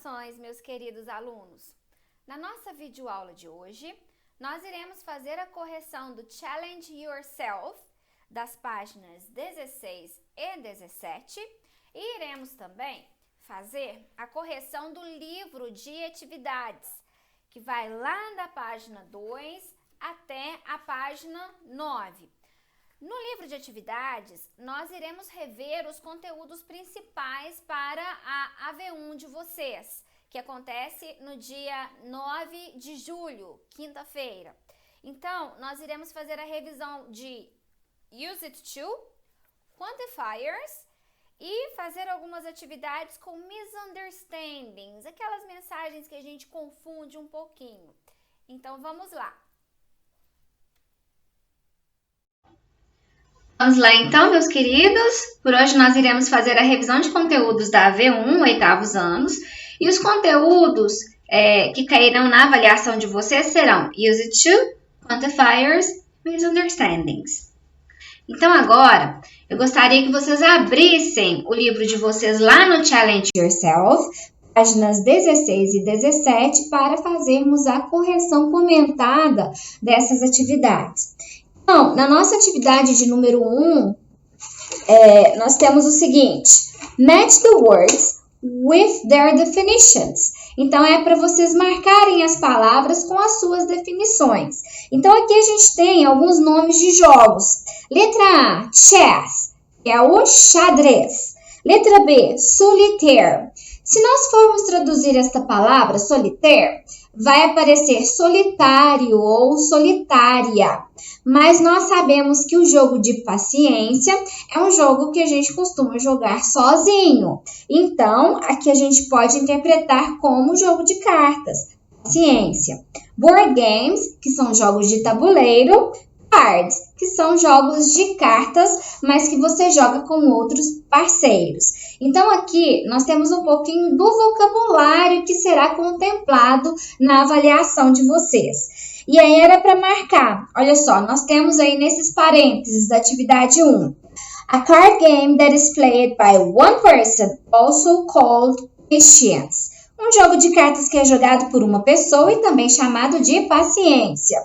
Saudações, meus queridos alunos! Na nossa videoaula de hoje, nós iremos fazer a correção do Challenge Yourself das páginas 16 e 17 e iremos também fazer a correção do livro de atividades, que vai lá da página 2 até a página 9. No livro de atividades, nós iremos rever os conteúdos principais para a AV1 de vocês, que acontece no dia 9 de julho, quinta-feira. Então, nós iremos fazer a revisão de Use It To, Quantifiers e fazer algumas atividades com misunderstandings, aquelas mensagens que a gente confunde um pouquinho. Então, vamos lá. Vamos lá então, meus queridos. Por hoje nós iremos fazer a revisão de conteúdos da AV1, oitavos anos. E os conteúdos que cairão na avaliação de vocês serão Use It To, Quantifiers, Misunderstandings. Então agora, eu gostaria que vocês abrissem o livro de vocês lá no Challenge Yourself, páginas 16 e 17, para fazermos a correção comentada dessas atividades. Então, na nossa atividade de número 1, nós temos o seguinte: match the words with their definitions. Então, é para vocês marcarem as palavras com as suas definições. Então, aqui a gente tem alguns nomes de jogos. Letra A, chess, que é o xadrez. Letra B, solitaire. Se nós formos traduzir esta palavra, solitaire, vai aparecer solitário ou solitária. Mas nós sabemos que o jogo de paciência é um jogo que a gente costuma jogar sozinho. Então, aqui a gente pode interpretar como jogo de cartas, paciência. Board games, que são jogos de tabuleiro. Cards, que são jogos de cartas, mas que você joga com outros parceiros. Então, aqui nós temos um pouquinho do vocabulário que será contemplado na avaliação de vocês. E aí era para marcar, olha só, nós temos aí nesses parênteses da atividade 1. A card game that is played by one person, also called patience. Um jogo de cartas que é jogado por uma pessoa e também chamado de paciência.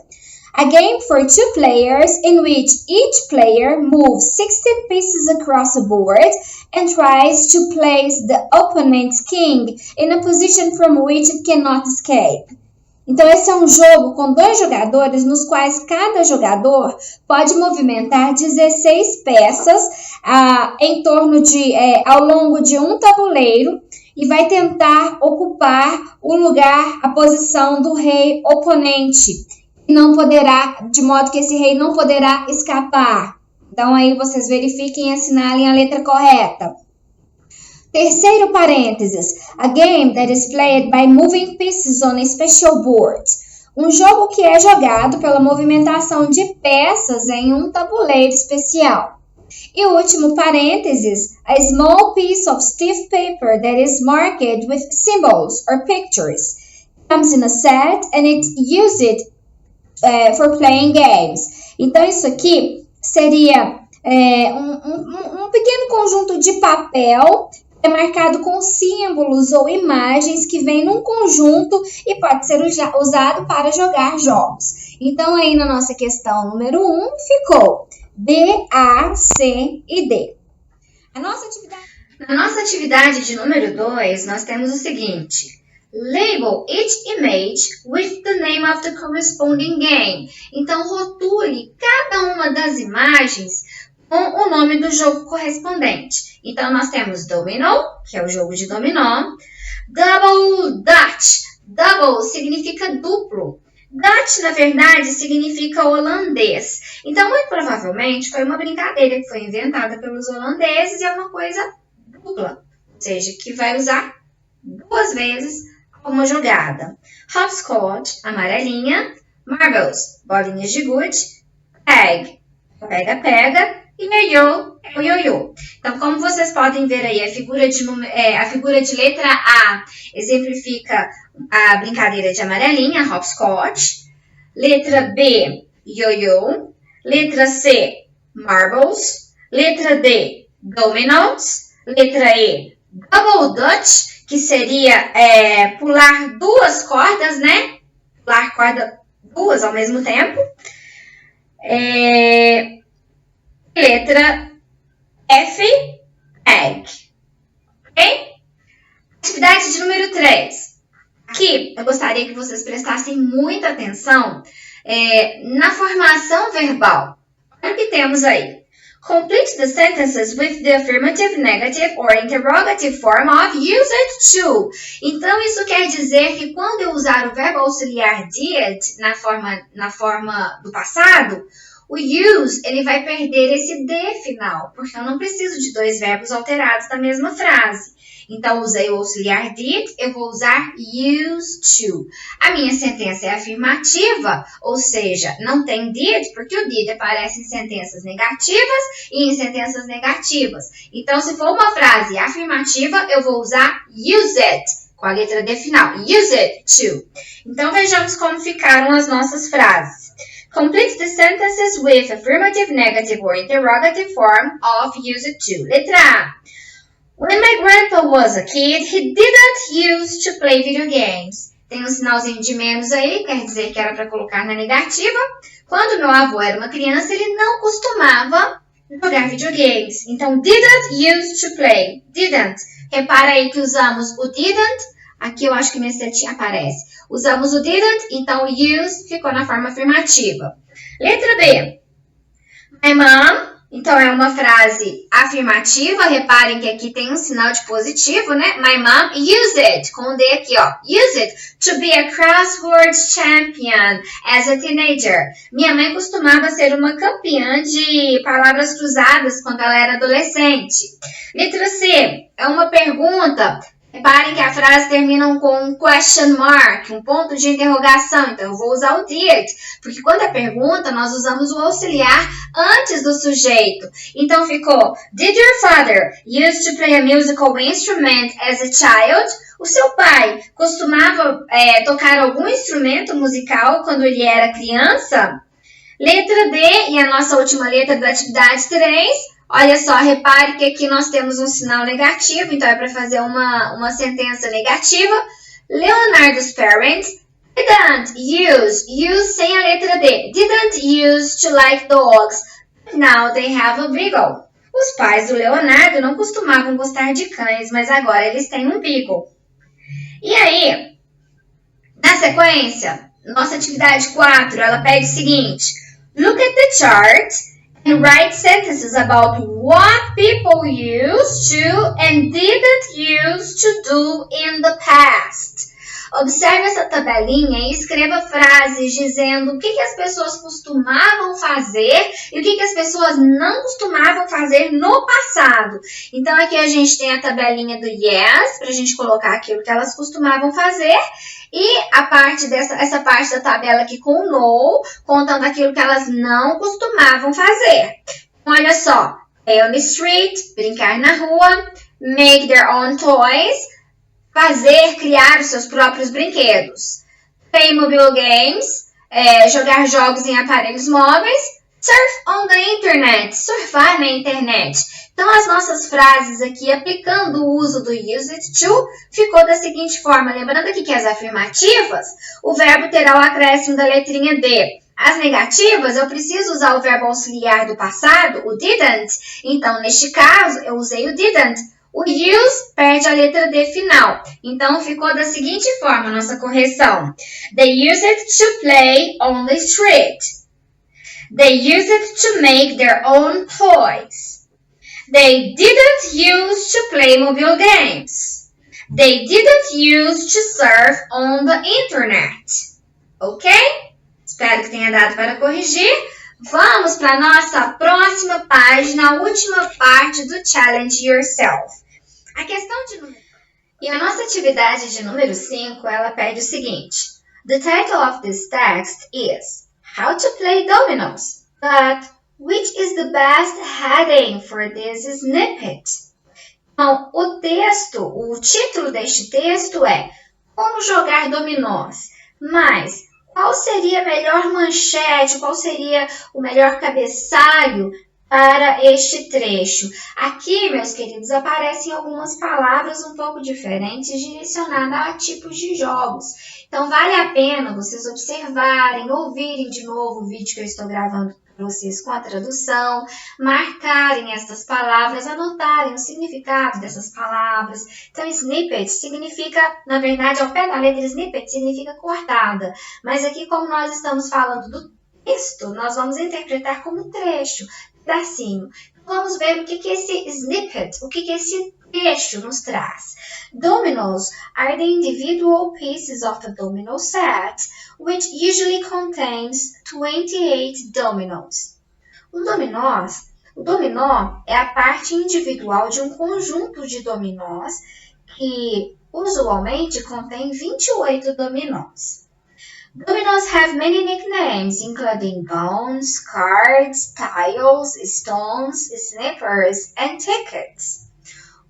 A game for two players in which each player moves 16 pieces across a board and tries to place the opponent's king in a position from which it cannot escape. Então, esse é um jogo com 2 jogadores, nos quais cada jogador pode movimentar 16 peças em torno de, ao longo de um tabuleiro e vai tentar ocupar o lugar, a posição do rei oponente. Não poderá, de modo que esse rei não poderá escapar. Então, aí vocês verifiquem e assinalem a letra correta. Terceiro parênteses, a game that is played by moving pieces on a special board. Um jogo que é jogado pela movimentação de peças em um tabuleiro especial. E o último parênteses, a small piece of stiff paper that is marked with symbols or pictures. Comes in a set and it's used for playing games. Então, isso aqui seria um pequeno conjunto de papel marcado com símbolos ou imagens que vem num conjunto e pode ser usado para jogar jogos. Então, aí na nossa questão número 1 ficou B, A, C e D. Na nossa atividade de número 2, nós temos o seguinte: label each image with the name of the corresponding game. Então, rotule cada uma das imagens com o nome do jogo correspondente. Então, nós temos Domino, que é o jogo de dominó. Double Dutch. Double significa duplo. Dutch, na verdade, significa holandês. Então, muito provavelmente, foi uma brincadeira que foi inventada pelos holandeses e é uma coisa dupla. Ou seja, que vai usar 2 vezes uma jogada. Hopscotch, amarelinha. Marbles, bolinhas de gude. Peg, pega-pega. E yo-yo é o yo-yo. Então, como vocês podem ver aí, a figura de letra A exemplifica a brincadeira de amarelinha, hopscotch. Letra B, yo-yo. Letra C, marbles. Letra D, dominoes. Letra E, double dutch. que seria pular duas cordas, né? Pular corda duas ao mesmo tempo. Letra F, egg. Ok? Atividade de número 3. Aqui, eu gostaria que vocês prestassem muita atenção na formação verbal. Olha o que temos aí. Complete the sentences with the affirmative, negative or interrogative form of used to. Então, isso quer dizer que quando eu usar o verbo auxiliar did na forma do passado, o use ele vai perder esse D final, porque eu não preciso de dois verbos alterados na mesma frase. Então, usei o auxiliar did, eu vou usar used to. A minha sentença é afirmativa, ou seja, não tem did, porque o did aparece em sentenças negativas e em sentenças negativas. Então, se for uma frase afirmativa, eu vou usar used, com a letra D final, used to. Então, vejamos como ficaram as nossas frases. Complete the sentences with affirmative, negative or interrogative form of used to. Letra A. When my grandpa was a kid, he didn't use to play video games. Tem um sinalzinho de menos aí, quer dizer que era para colocar na negativa. Quando meu avô era uma criança, ele não costumava jogar videogames. Então, didn't use to play. Didn't. Repara aí que usamos o didn't. Aqui eu acho que minha setinha aparece. Usamos o didn't, então use ficou na forma afirmativa. Letra B. My mom. Então, é uma frase afirmativa. Reparem que aqui tem um sinal de positivo, né? My mom used, com o D aqui, ó. Used to be a crosswords champion as a teenager. Minha mãe costumava ser uma campeã de palavras cruzadas quando ela era adolescente. Letra C. É uma pergunta. Reparem que a frase termina com um question mark, um ponto de interrogação. Então, eu vou usar o did, porque quando é pergunta, nós usamos o auxiliar antes do sujeito. Então, ficou, did your father used to play a musical instrument as a child? O seu pai costumava tocar algum instrumento musical quando ele era criança? Letra D, e a nossa última letra da atividade 3. Olha só, repare que aqui nós temos um sinal negativo, então é para fazer uma sentença negativa. Leonardo's parents didn't use sem a letra D, didn't use to like dogs, but now they have a beagle. Os pais do Leonardo não costumavam gostar de cães, mas agora eles têm um beagle. E aí, na sequência, nossa atividade 4, ela pede o seguinte: look at the chart and write sentences about what people used to and didn't use to do in the past. Observe essa tabelinha e escreva frases dizendo o que as pessoas costumavam fazer e o que as pessoas não costumavam fazer no passado. Então, aqui a gente tem a tabelinha do yes, para a gente colocar aquilo que elas costumavam fazer. E essa parte da tabela aqui com no, contando aquilo que elas não costumavam fazer. Olha só, play on the street, brincar na rua, make their own toys, criar os seus próprios brinquedos. Play mobile games, jogar jogos em aparelhos móveis. Surf on the internet, surfar na internet. Então, as nossas frases aqui, aplicando o uso do used to, ficou da seguinte forma. Lembrando aqui que as afirmativas, o verbo terá o acréscimo da letrinha D. As negativas, eu preciso usar o verbo auxiliar do passado, o didn't. Então, neste caso, eu usei o didn't. O use perde a letra D final. Então, ficou da seguinte forma a nossa correção. They used to play on the street. They used to make their own toys. They didn't use to play mobile games. They didn't use to surf on the internet. Ok? Espero que tenha dado para corrigir. Vamos para a nossa próxima página, a última parte do Challenge Yourself. A questão de número... E a nossa atividade de número 5, ela pede o seguinte. The title of this text is How to Play Dominoes. But which is the best heading for this snippet? Então, o título deste texto é Como jogar dominós. Mas qual seria a melhor manchete, qual seria o melhor cabeçalho para este trecho. Aqui, meus queridos, aparecem algumas palavras um pouco diferentes direcionadas a tipos de jogos. Então, vale a pena vocês observarem, ouvirem de novo o vídeo que eu estou gravando para vocês com a tradução, marcarem essas palavras, anotarem o significado dessas palavras. Então, snippet significa, na verdade, ao pé da letra, snippet significa cortada. Mas aqui, como nós estamos falando do texto, nós vamos interpretar como trecho, pedacinho. Vamos ver o que esse snippet, o que esse trecho nos traz. Dominoes are the individual pieces of a domino set, which usually contains 28 dominoes. O dominó é a parte individual de um conjunto de dominós que usualmente contém 28 dominós. Dominoes have many nicknames, including bones, cards, tiles, stones, snippers, and tickets.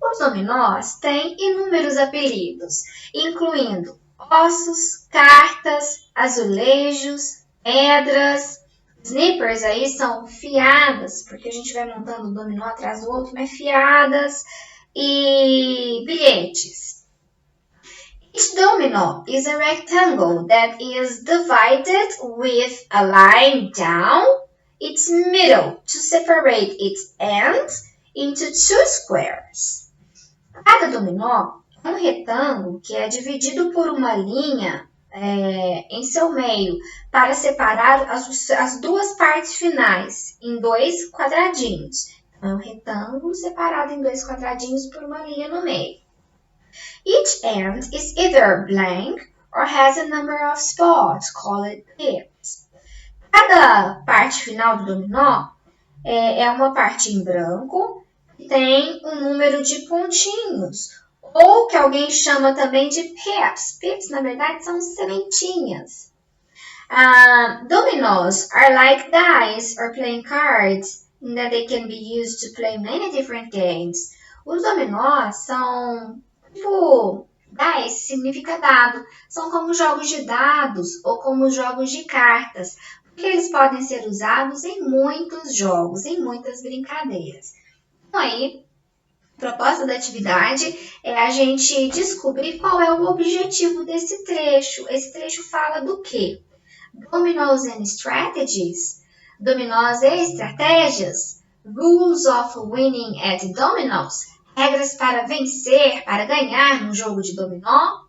Os dominós têm inúmeros apelidos, incluindo ossos, cartas, azulejos, pedras. Snippers aí são fiadas, porque a gente vai montando um dominó atrás do outro, né? Fiadas e bilhetes. Each domino is a rectangle that is divided with a line down its middle to separate its ends into two squares. Cada dominó é um retângulo que é dividido por uma linha em seu meio para separar as duas partes finais em dois quadradinhos. É um retângulo separado em dois quadradinhos por uma linha no meio. Each end is either blank or has a number of spots called pips. Cada parte final do dominó é uma parte em branco que tem um número de pontinhos, ou que alguém chama também de pips. Pips, na verdade, são sementinhas. Dominoes are like dice or playing cards in that they can be used to play many different games. Os dominós são tipo, dice significa dado, são como jogos de dados ou como jogos de cartas, porque eles podem ser usados em muitos jogos, em muitas brincadeiras. Então aí, a proposta da atividade é a gente descobrir qual é o objetivo desse trecho. Esse trecho fala do quê? Dominoes and strategies, dominós e estratégias, rules of winning at dominoes, regras para vencer, para ganhar no jogo de dominó.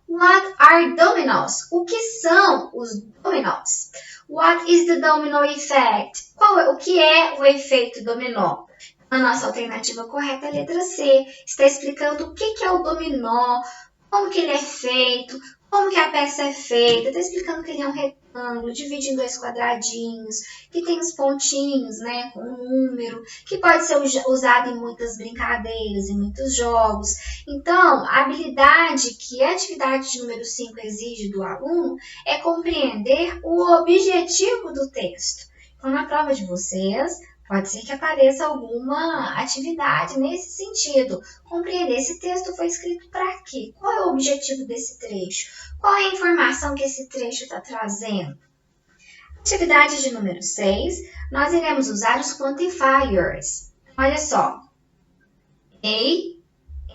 What are dominoes? O que são os dominós? What is the domino effect? O que é o efeito dominó? A nossa alternativa correta é a letra C. Está explicando o que é o dominó, como que ele é feito, como que a peça é feita. Está explicando que ele é um retângulo, divide em dois quadradinhos, que tem os pontinhos, né, com um número, que pode ser usado em muitas brincadeiras, em muitos jogos. Então, a habilidade que a atividade de número 5 exige do aluno é compreender o objetivo do texto. Então, na prova de vocês, pode ser que apareça alguma atividade nesse sentido. Compreender esse texto foi escrito para quê? Qual é o objetivo desse trecho? Qual é a informação que esse trecho está trazendo? Atividade de número 6, nós iremos usar os quantifiers. Olha só, A,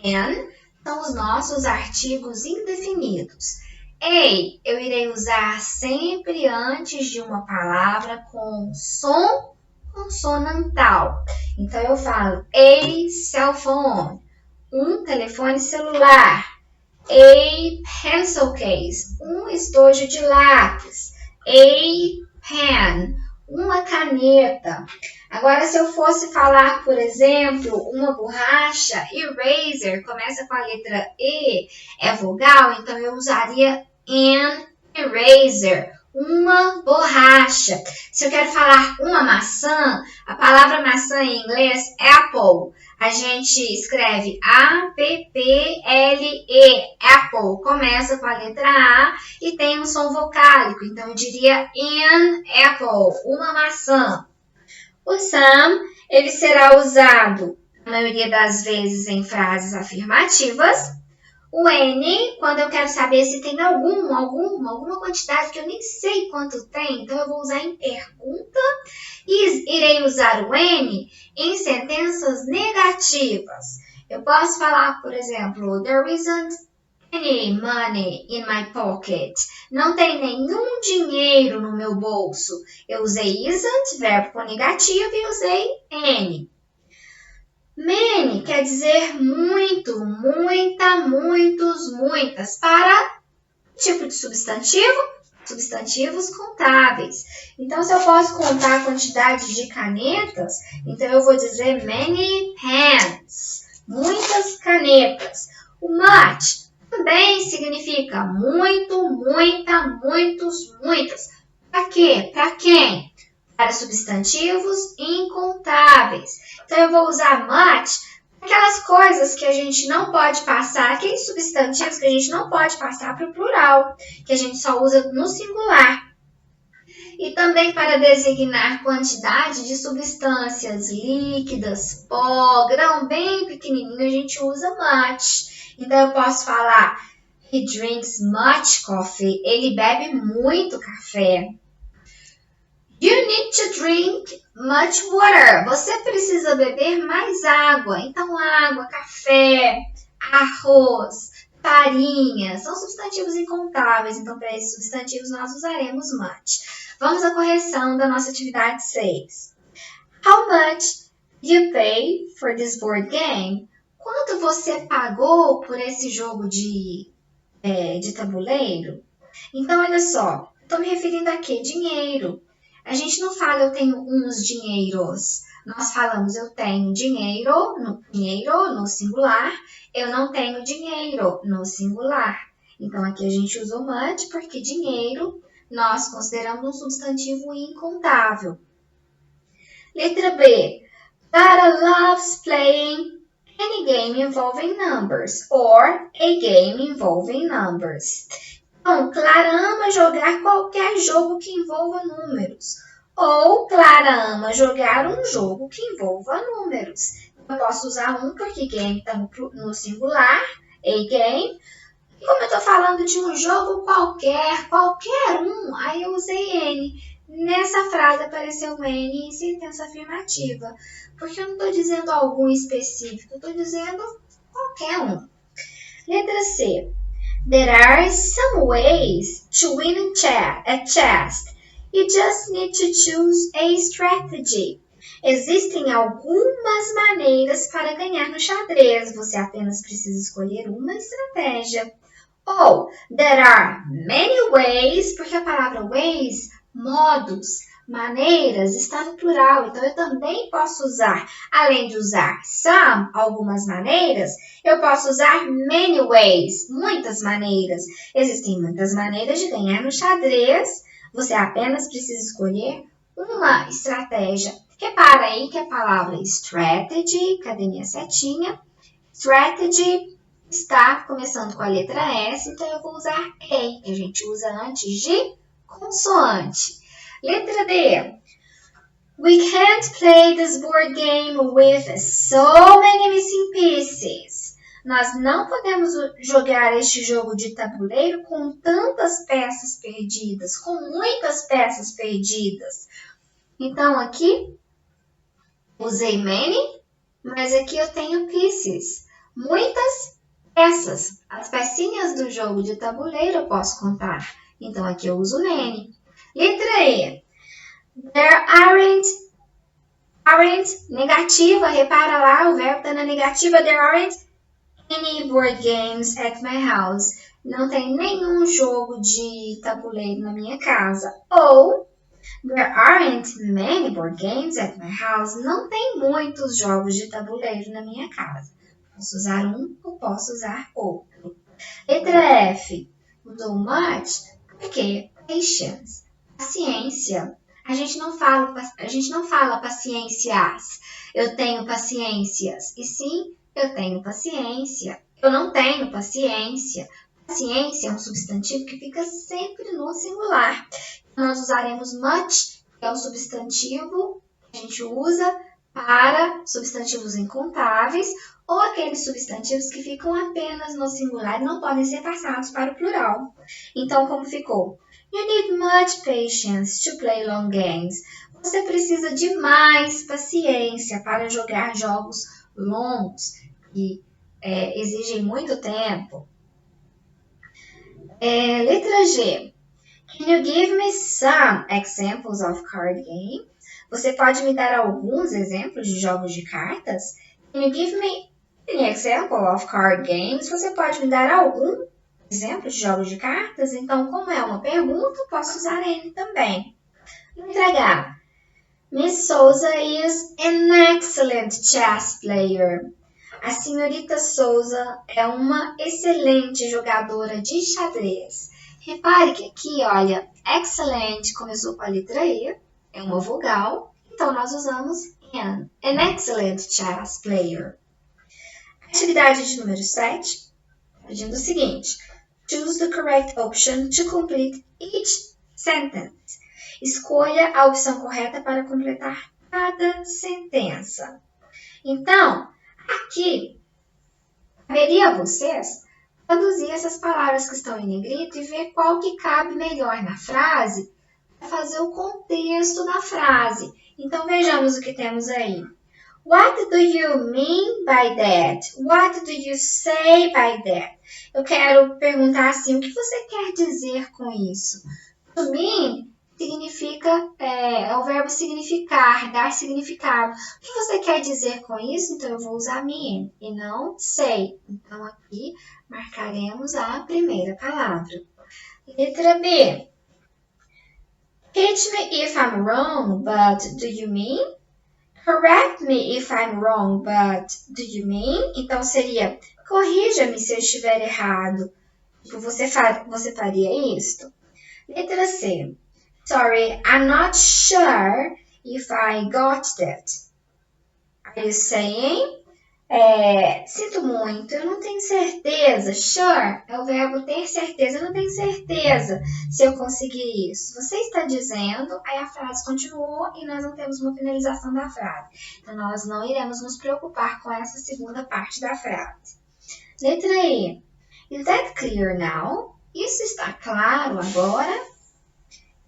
N são os nossos artigos indefinidos. A, eu irei usar sempre antes de uma palavra com som consonantal. Então, eu falo a cell phone, um telefone celular. A pencil case, um estojo de lápis. A pen, uma caneta. Agora, se eu fosse falar, por exemplo, uma borracha, eraser, começa com a letra E, é vogal, então eu usaria an eraser, uma borracha. Se eu quero falar uma maçã, a palavra maçã em inglês, apple, a gente escreve A-P-P-L-E, apple, começa com a letra A e tem um som vocálico, então eu diria an apple, uma maçã. O some, ele será usado, na maioria das vezes, em frases afirmativas. O N, quando eu quero saber se tem alguma quantidade que eu nem sei quanto tem, então eu vou usar em pergunta e irei usar o N em sentenças negativas. Eu posso falar, por exemplo, there isn't any money in my pocket. Não tem nenhum dinheiro no meu bolso. Eu usei isn't, verbo com negativo, e usei N. Many quer dizer muito, muita, muitos, muitas. Para tipo de substantivo, substantivos contáveis. Então, se eu posso contar a quantidade de canetas, então eu vou dizer many pens, muitas canetas. O much também significa muito, muita, muitos, muitas. Para quê? Para quem? Para substantivos incontáveis. Então, eu vou usar much para aquelas coisas que a gente não pode passar, aqueles substantivos que a gente não pode passar para o plural, que a gente só usa no singular. E também para designar quantidade de substâncias líquidas, pó, grão bem pequenininho, a gente usa much. Então, eu posso falar, he drinks much coffee. Ele bebe muito café. You need to drink much water. Você precisa beber mais água. Então, água, café, arroz, farinha, são substantivos incontáveis. Então, para esses substantivos, nós usaremos much. Vamos à correção da nossa atividade 6. How much you pay for this board game? Quanto você pagou por esse jogo de tabuleiro? Então, olha só, estou me referindo a quê? Dinheiro. A gente não fala eu tenho uns dinheiros. Nós falamos eu tenho dinheiro no singular, eu não tenho dinheiro no singular. Então, aqui a gente usou much porque dinheiro nós consideramos um substantivo incontável. Letra B. Clara loves playing any game involving numbers or a game involving numbers. Então, Clara ama jogar qualquer jogo que envolva números. Ou Clara ama jogar um jogo que envolva números. Eu posso usar um porque game está no singular, a game. E como eu estou falando de um jogo qualquer um, aí eu usei N. Nessa frase apareceu um N em sentença afirmativa. Porque eu não estou dizendo algum específico, eu estou dizendo qualquer um. Letra C. There are some ways to win at chess. You just need to choose a strategy. Existem algumas maneiras para ganhar no xadrez. Você apenas precisa escolher uma estratégia. Ou, there are many ways, porque a palavra ways, modos, maneiras, está no plural. Então, eu também posso usar, além de usar some, algumas maneiras, eu posso usar many ways, muitas maneiras. Existem muitas maneiras de ganhar no xadrez. Você apenas precisa escolher uma estratégia. Repara aí que a palavra strategy, cadê minha setinha? Strategy está começando com a letra S, então eu vou usar A, que a gente usa antes de consoante. Letra D. We can't play this board game with so many missing pieces. Nós não podemos jogar este jogo de tabuleiro com tantas peças perdidas, com muitas peças perdidas. Então, aqui, usei many, mas aqui eu tenho pieces. Muitas peças. As pecinhas do jogo de tabuleiro eu posso contar. Então, aqui eu uso many. Letra E. There aren't, negativa. Repara lá, o verbo está na negativa. There aren't any board games at my house. Não tem nenhum jogo de tabuleiro na minha casa. Ou, there aren't many board games at my house. Não tem muitos jogos de tabuleiro na minha casa. Posso usar um ou posso usar outro. Letra F. Usou much porque patience, paciência. A gente não fala paciências. Eu tenho paciências. E sim, eu tenho paciência. Eu não tenho paciência. Paciência é um substantivo que fica sempre no singular. Nós usaremos much, que é o substantivo que a gente usa para substantivos incontáveis ou aqueles substantivos que ficam apenas no singular e não podem ser passados para o plural. Então, como ficou? You need much patience to play long games. Você precisa de mais paciência para jogar jogos longos que exigem muito tempo. Letra G. Can you give me some examples of card game? Você pode me dar alguns exemplos de jogos de cartas? Can you give me an example of card games? Você pode me dar algum exemplo de jogos de cartas? Então, como é uma pergunta, posso usar N também. Letra H. Miss Souza is an excellent chess player. A senhorita Souza é uma excelente jogadora de xadrez. Repare que aqui, olha, excellent começou com a letra E, é uma vogal, então nós usamos an excellent chess player. Atividade de número 7, pedindo o seguinte: choose the correct option to complete each sentence. Escolha a opção correta para completar cada sentença. Então, aqui, caberia a vocês traduzir essas palavras que estão em negrito e ver qual que cabe melhor na frase para fazer o contexto da frase. Então, vejamos o que temos aí. What do you mean by that? What do you say by that? Eu quero perguntar assim, o que você quer dizer com isso? To mean significa, é o verbo significar, dar significado. O que você quer dizer com isso? Então, eu vou usar mean e não say. Então, aqui marcaremos a primeira palavra. Letra B. Teach me if I'm wrong, but do you mean? Correct me if I'm wrong, but do you mean? Então, seria, corrija-me se eu estiver errado. Tipo, você faria isto? Letra C. Sorry, I'm not sure if I got that. Are you saying? Sinto muito, eu não tenho certeza. Sure é o verbo ter certeza. Eu não tenho certeza se eu conseguir isso. Você está dizendo, aí a frase continuou e nós não temos uma finalização da frase. Então, nós não iremos nos preocupar com essa segunda parte da frase. Letra E. Is that clear now? Isso está claro agora?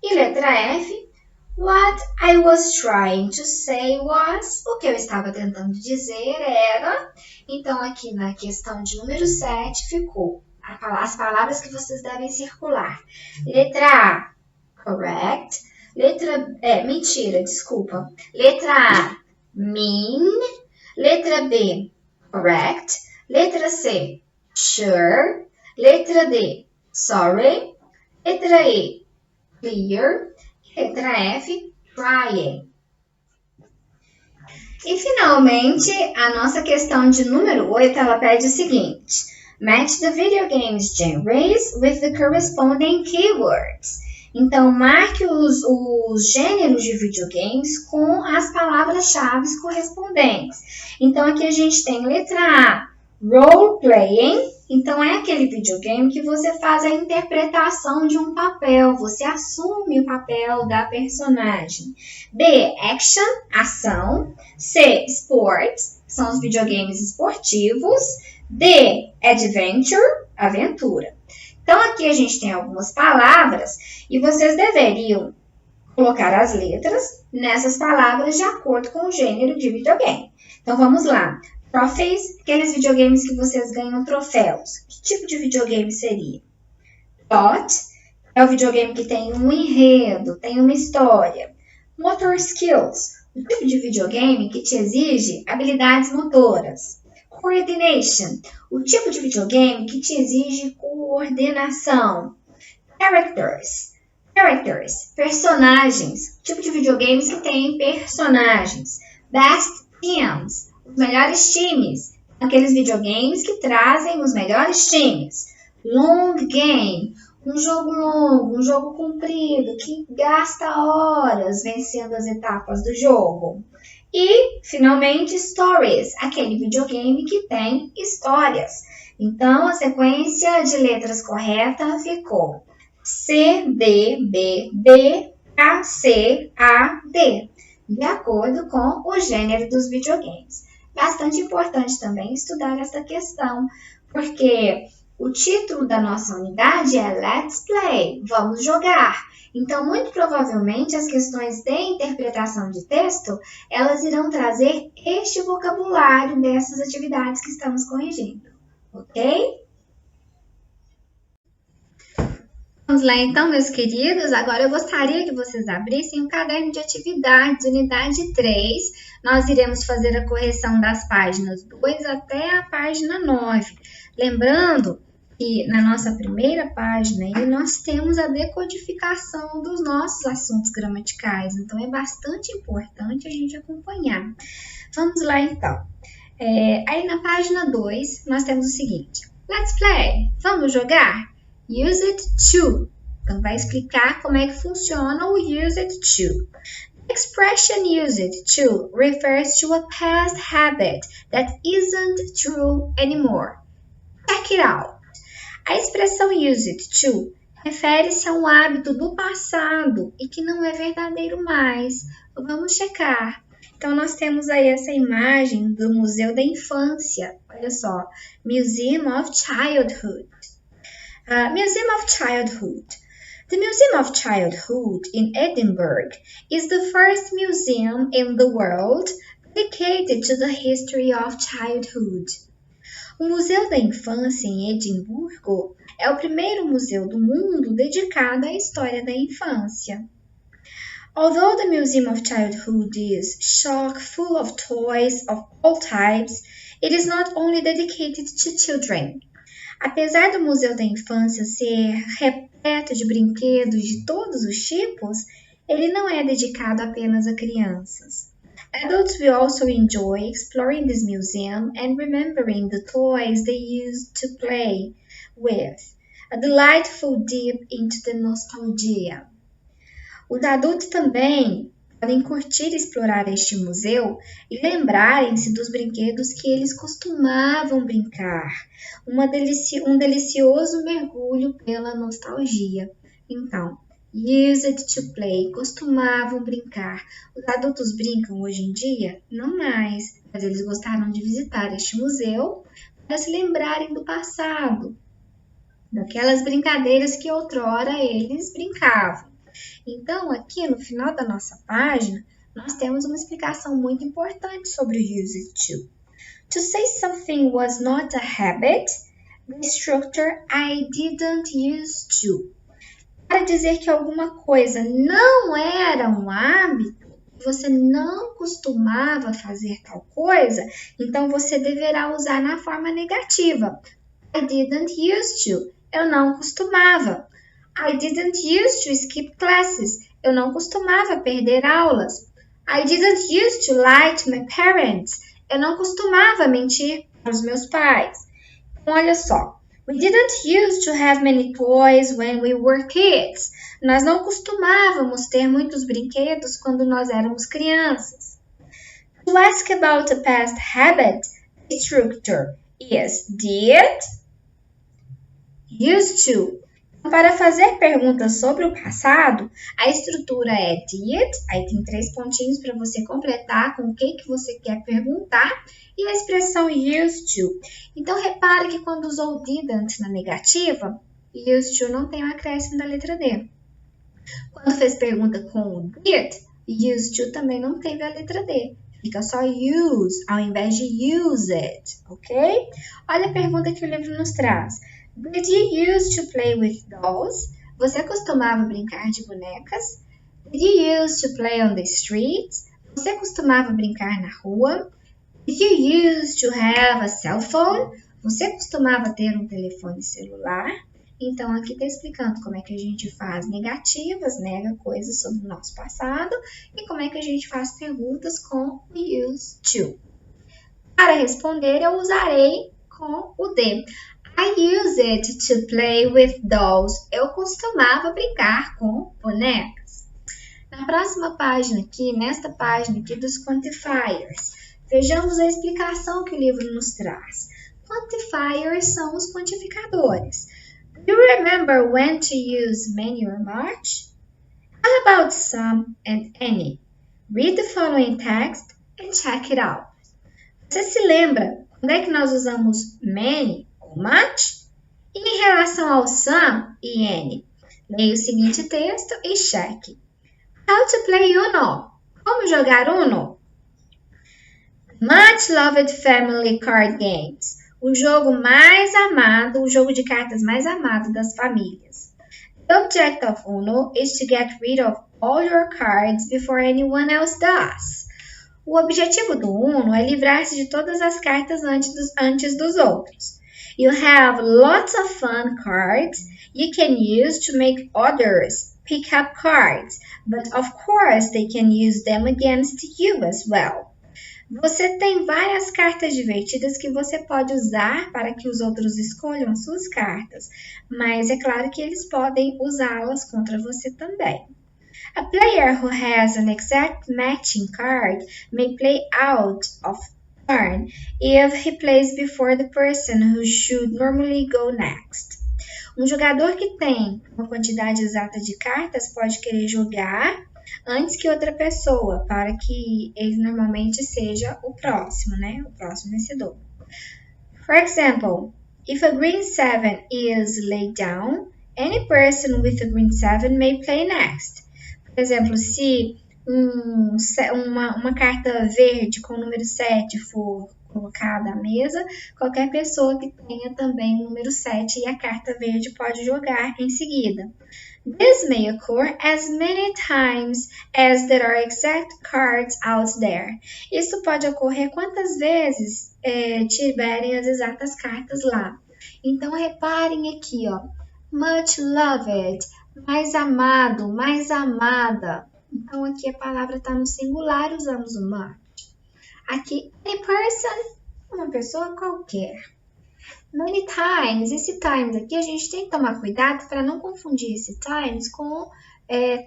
E letra F, what I was trying to say was, o que eu estava tentando dizer era, então aqui na questão de número 7 ficou as palavras que vocês devem circular. Letra A, correct. Letra A, mean. Letra B, correct. Letra C, sure. Letra D, sorry. Letra E, clear. Letra F, trying. E finalmente, a nossa questão de número 8, ela pede o seguinte: match the video games genres with the corresponding keywords. Então, marque os gêneros de videogames com as palavras-chave correspondentes. Então, aqui a gente tem letra A, role-playing. Então, é aquele videogame que você faz a interpretação de um papel, você assume o papel da personagem. B, action, ação. C, sports, são os videogames esportivos. D, adventure, aventura. Então, aqui a gente tem algumas palavras e vocês deveriam colocar as letras nessas palavras de acordo com o gênero de videogame. Então, vamos lá. Trophies, aqueles videogames que vocês ganham troféus. Que tipo de videogame seria? Plot, é o videogame que tem um enredo, tem uma história. Motor skills, o tipo de videogame que te exige habilidades motoras. Coordination, o tipo de videogame que te exige coordenação. Characters, personagens, o tipo de videogames que tem personagens. Best teams, os melhores times, aqueles videogames que trazem os melhores times. Long game, um jogo longo, um jogo comprido, que gasta horas vencendo as etapas do jogo. E, finalmente, stories, aquele videogame que tem histórias. Então, a sequência de letras correta ficou C, D, B, D, A, C, A, D. de acordo com o gênero dos videogames. Bastante importante também estudar essa questão, porque o título da nossa unidade é Let's Play, vamos jogar. Então, muito provavelmente, as questões de interpretação de texto, elas irão trazer este vocabulário dessas atividades que estamos corrigindo, ok? Vamos lá então, meus queridos. Agora eu gostaria que vocês abrissem o caderno de atividades, unidade 3. Nós iremos fazer a correção das páginas 2 até a página 9. Lembrando que na nossa primeira página aí, nós temos a decodificação dos nossos assuntos gramaticais. Então, é bastante importante a gente acompanhar. Vamos lá então. Aí na página 2, nós temos o seguinte. Let's play. Vamos jogar? Use it to. Então, vai explicar como é que funciona o use it to. The expression use it to refers to a past habit that isn't true anymore. Check it out. A expressão use it to refere-se a um hábito do passado e que não é verdadeiro mais. Vamos checar. Então, nós temos aí essa imagem do Museu da Infância. Olha só. Museum of Childhood. Museum of Childhood. The Museum of Childhood in Edinburgh is the first museum in the world dedicated to the history of childhood. O Museu da Infância em Edimburgo é o primeiro museu do mundo dedicado à história da infância. Although the Museum of Childhood is chock full of toys of all types, it is not only dedicated to children. Apesar do Museu da Infância ser repleto de brinquedos de todos os tipos, ele não é dedicado apenas a crianças. Adults will also enjoy exploring this museum and remembering the toys they used to play with, a delightful dip into the nostalgia. Os adultos também podem curtir e explorar este museu e lembrarem-se dos brinquedos que eles costumavam brincar. Um delicioso mergulho pela nostalgia. Então, use it to play, costumavam brincar. Os adultos brincam hoje em dia? Não mais, mas eles gostaram de visitar este museu para se lembrarem do passado, daquelas brincadeiras que outrora eles brincavam. Então, aqui no final da nossa página, nós temos uma explicação muito importante sobre o use it to. To say something was not a habit, the structure I didn't use to. Para dizer que alguma coisa não era um hábito, você não costumava fazer tal coisa, então você deverá usar na forma negativa. I didn't use to. Eu não costumava. I didn't use to skip classes. Eu não costumava perder aulas. I didn't use to lie to my parents. Eu não costumava mentir para os meus pais. Então, olha só. We didn't use to have many toys when we were kids. Nós não costumávamos ter muitos brinquedos quando nós éramos crianças. To ask about a past habit, the structure is did, used to. Para fazer perguntas sobre o passado, a estrutura é did, aí tem 3 pontinhos para você completar com o que você quer perguntar, e a expressão used to. Então, repare que quando usou didn't na negativa, used to não tem o acréscimo da letra D. Quando fez pergunta com o did, used to também não teve a letra D. Fica só use, ao invés de use it, ok? Olha a pergunta que o livro nos traz. Did you used to play with dolls? Você costumava brincar de bonecas? Did you used to play on the streets? Você costumava brincar na rua? Did you used to have a cell phone? Você costumava ter um telefone celular? Então, aqui está explicando como é que a gente faz negativas, nega coisas sobre o nosso passado, e como é que a gente faz perguntas com o used to. Para responder, eu usarei com o D. I use it to play with dolls. Eu costumava brincar com bonecas. Na próxima página aqui, nesta página aqui dos quantifiers, vejamos a explicação que o livro nos traz. Quantifiers são os quantificadores. Do you remember when to use many or much? How about some and any? Read the following text and check it out. Você se lembra quando é que nós usamos many ou much? E em relação ao some e any? Leia o seguinte texto e cheque. How to play Uno? Como jogar Uno? Much loved family card games. O jogo mais amado, o jogo de cartas mais amado das famílias. The object of Uno is to get rid of all your cards before anyone else does. O objetivo do Uno é livrar-se de todas as cartas antes dos outros. You have lots of fun cards you can use to make others pick up cards, but of course they can use them against you as well. Você tem várias cartas divertidas que você pode usar para que os outros escolham as suas cartas, mas é claro que eles podem usá-las contra você também. A player who has an exact matching card may play out of turn if he plays before the person who should normally go next. Um jogador que tem uma quantidade exata de cartas pode querer jogar antes que outra pessoa, para que ele normalmente seja o próximo, né? O próximo vencedor. For example, if a green 7 is laid down, any person with a green 7 may play next. Por exemplo, se uma carta verde com o número 7 for colocada à mesa, qualquer pessoa que tenha também o número 7 e a carta verde pode jogar em seguida. This may occur as many times as there are exact cards out there. Isso pode ocorrer quantas vezes tiverem as exatas cartas lá. Então, reparem aqui, ó. Much loved, mais amado, mais amada. Então, aqui a palavra está no singular, usamos o much. Aqui, any person, uma pessoa qualquer. Many times, esse times aqui a gente tem que tomar cuidado para não confundir esse times com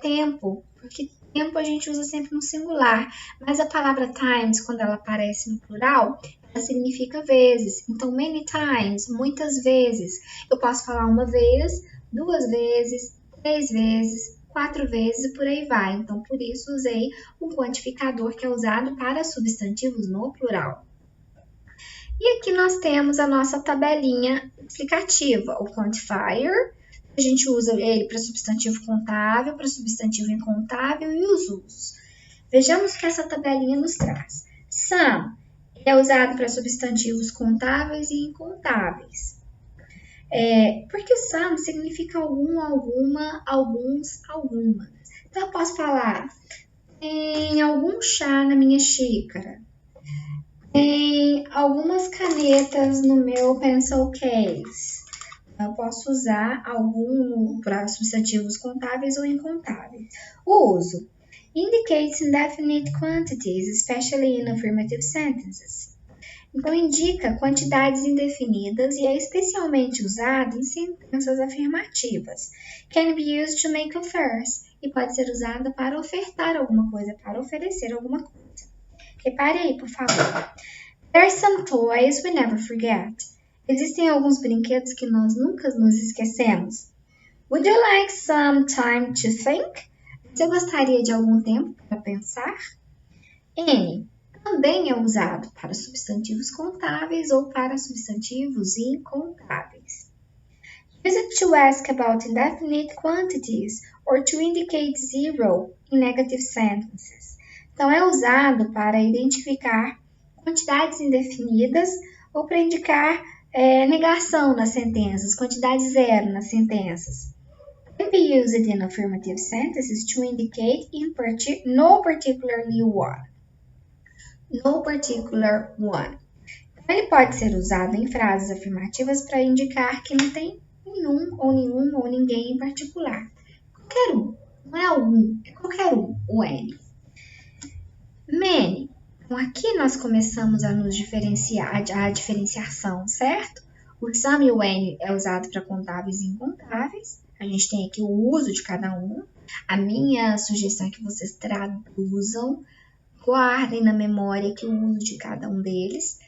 tempo, porque tempo a gente usa sempre no singular, mas a palavra times, quando ela aparece no plural, ela significa vezes. Então, many times, muitas vezes. Eu posso falar uma vez, 2 vezes, 3 vezes, 4 vezes e por aí vai. Então, por isso usei o quantificador que é usado para substantivos no plural. E aqui nós temos a nossa tabelinha explicativa, o quantifier. A gente usa ele para substantivo contável, para substantivo incontável e os usos. Vejamos o que essa tabelinha nos traz. Some é usado para substantivos contáveis e incontáveis. Porque o some significa algum, alguma, alguns, algumas. Então, eu posso falar, tem algum chá na minha xícara. Tem algumas canetas no meu pencil case. Eu posso usar algum para substantivos contáveis ou incontáveis. O uso. Indicates indefinite quantities, especially in affirmative sentences. Então, indica quantidades indefinidas e é especialmente usado em sentenças afirmativas. Can be used to make offers. E pode ser usado para ofertar alguma coisa, para oferecer alguma coisa. Repare aí, por favor. There are some toys we never forget. Existem alguns brinquedos que nós nunca nos esquecemos. Would you like some time to think? Você gostaria de algum tempo para pensar? Any também é usado para substantivos contáveis ou para substantivos incontáveis. Use it to ask about indefinite quantities or to indicate zero in negative sentences. Então, é usado para identificar quantidades indefinidas ou para indicar negação nas sentenças, quantidade zero nas sentenças. Can be used in affirmative sentences to indicate no particularly one. No particular one. Ele pode ser usado em frases afirmativas para indicar que não tem nenhum ou ninguém em particular. Qualquer um. Não é algum, é qualquer um, o N. Many. Então, aqui nós começamos a nos diferenciar, a diferenciação, certo? O some e o any é usado para contáveis e incontáveis. A gente tem aqui o uso de cada um. A minha sugestão é que vocês traduzam, guardem na memória que o uso de cada um deles.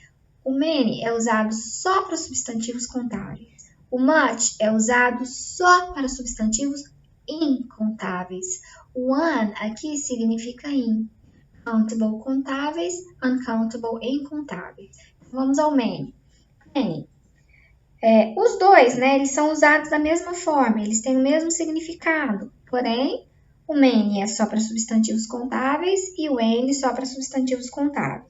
O many é usado só para substantivos contáveis. O much é usado só para substantivos incontáveis. O one aqui significa in. countable, contáveis, uncountable, incontáveis. Vamos ao many. Many. Os dois, né, eles são usados da mesma forma, eles têm o mesmo significado, porém, o many é só para substantivos contáveis e o any só para substantivos contáveis.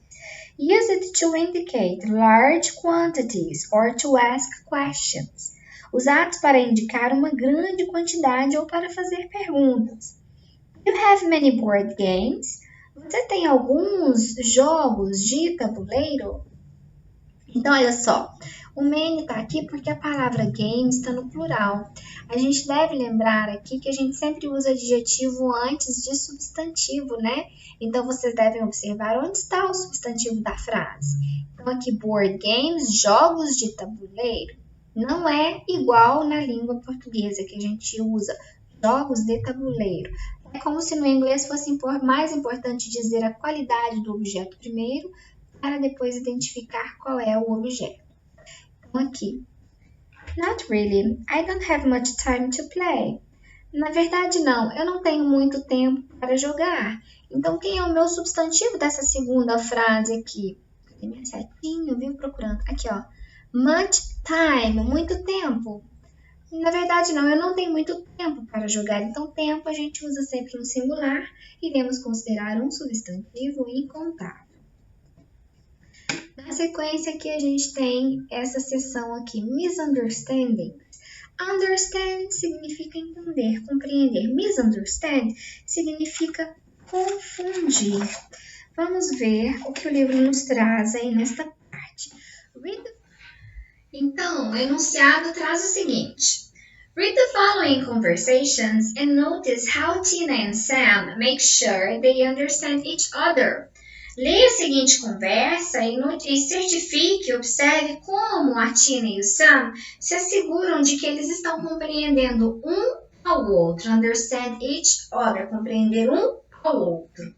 Use it to indicate large quantities or to ask questions. Usados para indicar uma grande quantidade ou para fazer perguntas. You have many board games? Você tem alguns jogos de tabuleiro? Então, olha só, o many está aqui porque a palavra game está no plural. A gente deve lembrar aqui que a gente sempre usa adjetivo antes de substantivo, né? Então, vocês devem observar onde está o substantivo da frase. Então, aqui, board games, jogos de tabuleiro, não é igual na língua portuguesa que a gente usa jogos de tabuleiro. É como se no inglês fosse mais importante dizer a qualidade do objeto primeiro, para depois identificar qual é o objeto. Então, aqui. Not really. I don't have much time to play. Na verdade, não. Eu não tenho muito tempo para jogar. Então, quem é o meu substantivo dessa segunda frase aqui? Cadê minha setinha? Eu vim procurando. Aqui, ó. Much time. Muito tempo. Na verdade, não. Eu não tenho muito tempo para jogar. Então, tempo a gente usa sempre no singular. Iremos considerar um substantivo incontável. Na sequência aqui a gente tem essa seção aqui, misunderstandings. Understand significa entender, compreender. Misunderstand significa confundir. Vamos ver o que o livro nos traz aí nesta parte. Então, o enunciado traz o seguinte. Read the following conversations and notice how Tina and Sam make sure they understand each other. Leia a seguinte conversa e certifique, observe como a Tina e o Sam se asseguram de que eles estão compreendendo um ao outro. Understand each other, compreender um ao outro.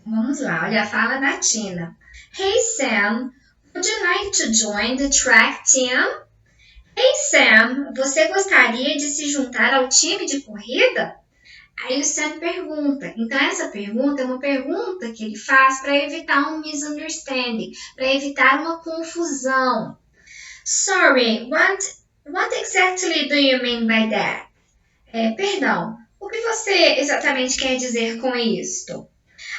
Vamos lá, olha a fala da Tina. Hey Sam, would you like to join the track team? Hey Sam, você gostaria de se juntar ao time de corrida? Aí o Sam pergunta. Então, essa pergunta é uma pergunta que ele faz para evitar um misunderstanding, para evitar uma confusão. Sorry, what exactly do you mean by that? Perdão, o que você exatamente quer dizer com isto?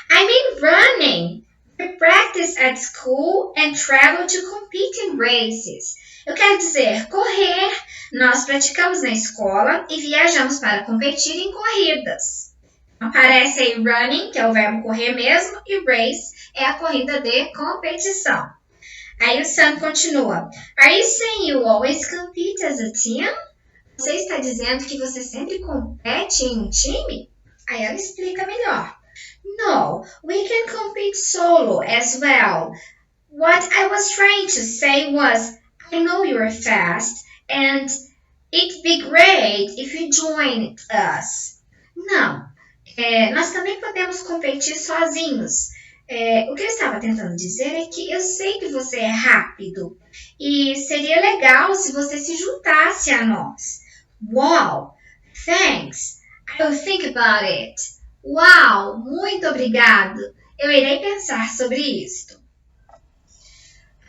I mean running. We practice at school and travel to compete in races. Eu quero dizer, correr, nós praticamos na escola e viajamos para competir em corridas. Aparece aí running, que é o verbo correr mesmo, e race é a corrida de competição. Aí o Sam continua. Are you saying you always compete as a team? Você está dizendo que você sempre compete em um time? Aí ela explica melhor. No, we can compete solo as well. What I was trying to say was, I know you're fast, and it'd be great if you joined us. Não, nós também podemos competir sozinhos. O que eu estava tentando dizer é que eu sei que você é rápido e seria legal se você se juntasse a nós. Wow, thanks. I will think about it. Uau, muito obrigado. Eu irei pensar sobre isto.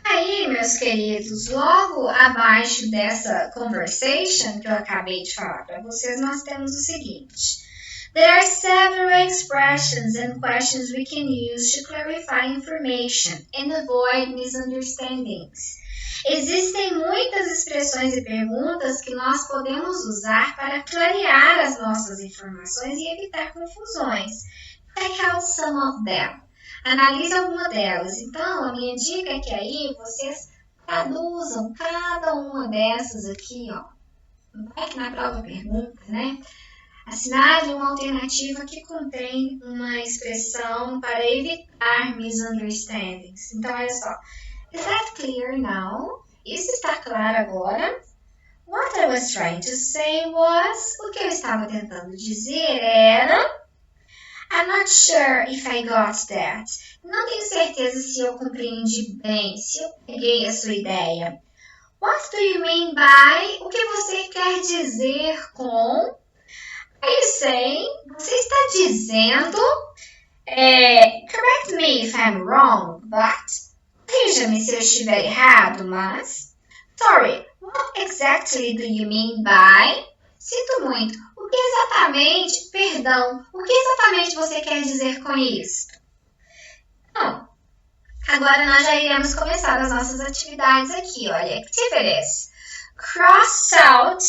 Aí, meus queridos, logo abaixo dessa conversation que eu acabei de falar para vocês, nós temos o seguinte. There are several expressions and questions we can use to clarify information and avoid misunderstandings. Existem muitas expressões e perguntas que nós podemos usar para clarear as nossas informações e evitar confusões. Check out some of them. Analise alguma delas. Então, a minha dica é que aí vocês traduzam cada uma dessas aqui, ó. Vai que na prova pergunta, né? Assinale uma alternativa que contém uma expressão para evitar misunderstandings. Então, olha só. Is that clear now? Isso está claro agora? What I was trying to say was... O que eu estava tentando dizer era... I'm not sure if I got that. Não tenho certeza se eu compreendi bem, se eu peguei a sua ideia. What do you mean by? O que você quer dizer com... Are you saying? Você está dizendo... Correct me if I'm wrong, but... Corrija-me se eu estiver errado, mas... Sorry, what exactly do you mean by... Sinto muito. O que exatamente... Perdão. O que exatamente você quer dizer com isso? Bom, agora nós já iremos começar as nossas atividades aqui. Olha, activities. Cross out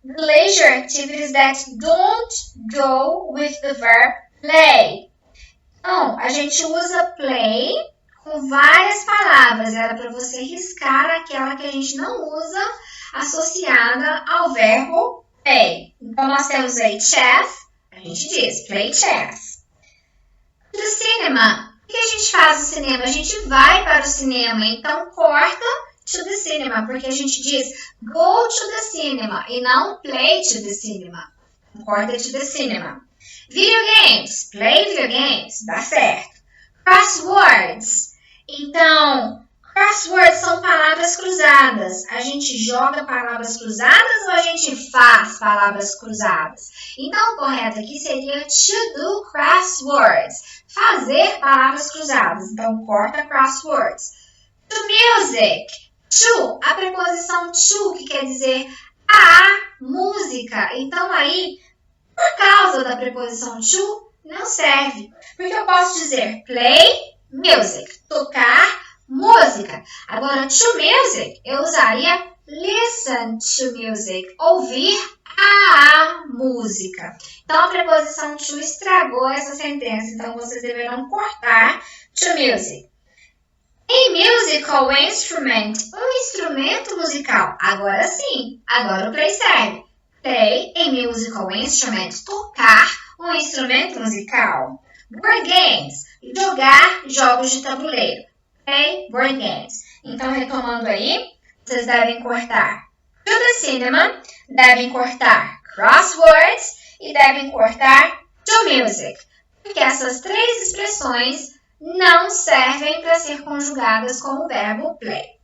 the leisure activities that don't go with the verb play. Então, a gente usa play com várias palavras. Era para você riscar aquela que a gente não usa associada ao verbo play. Então, nós temos aí chess. A gente diz play chess. Do cinema. O que a gente faz no cinema? A gente vai para o cinema. Então, corta to the cinema. Porque a gente diz go to the cinema e não play to the cinema. Corta to the cinema. Video games. Play video games. Dá certo. Crosswords. Então, crosswords são palavras cruzadas. A gente joga palavras cruzadas ou a gente faz palavras cruzadas? Então, o correto aqui seria to do crosswords. Fazer palavras cruzadas. Então, corta crosswords. To music. To, a preposição to, que quer dizer a música. Então, aí, por causa da preposição to, não serve. Porque eu posso dizer play music, tocar música. Agora, to music, eu usaria listen to music, ouvir a música. Então, a preposição to estragou essa sentença. Então, vocês deverão cortar to music. A musical instrument, um instrumento musical. Agora sim, agora o play serve. Play a musical instrument, tocar um instrumento musical. Board games, jogar jogos de tabuleiro. Play board games. Então, retomando aí, vocês devem cortar to the cinema, devem cortar crosswords e devem cortar to music. Porque essas três expressões não servem para ser conjugadas com o verbo play.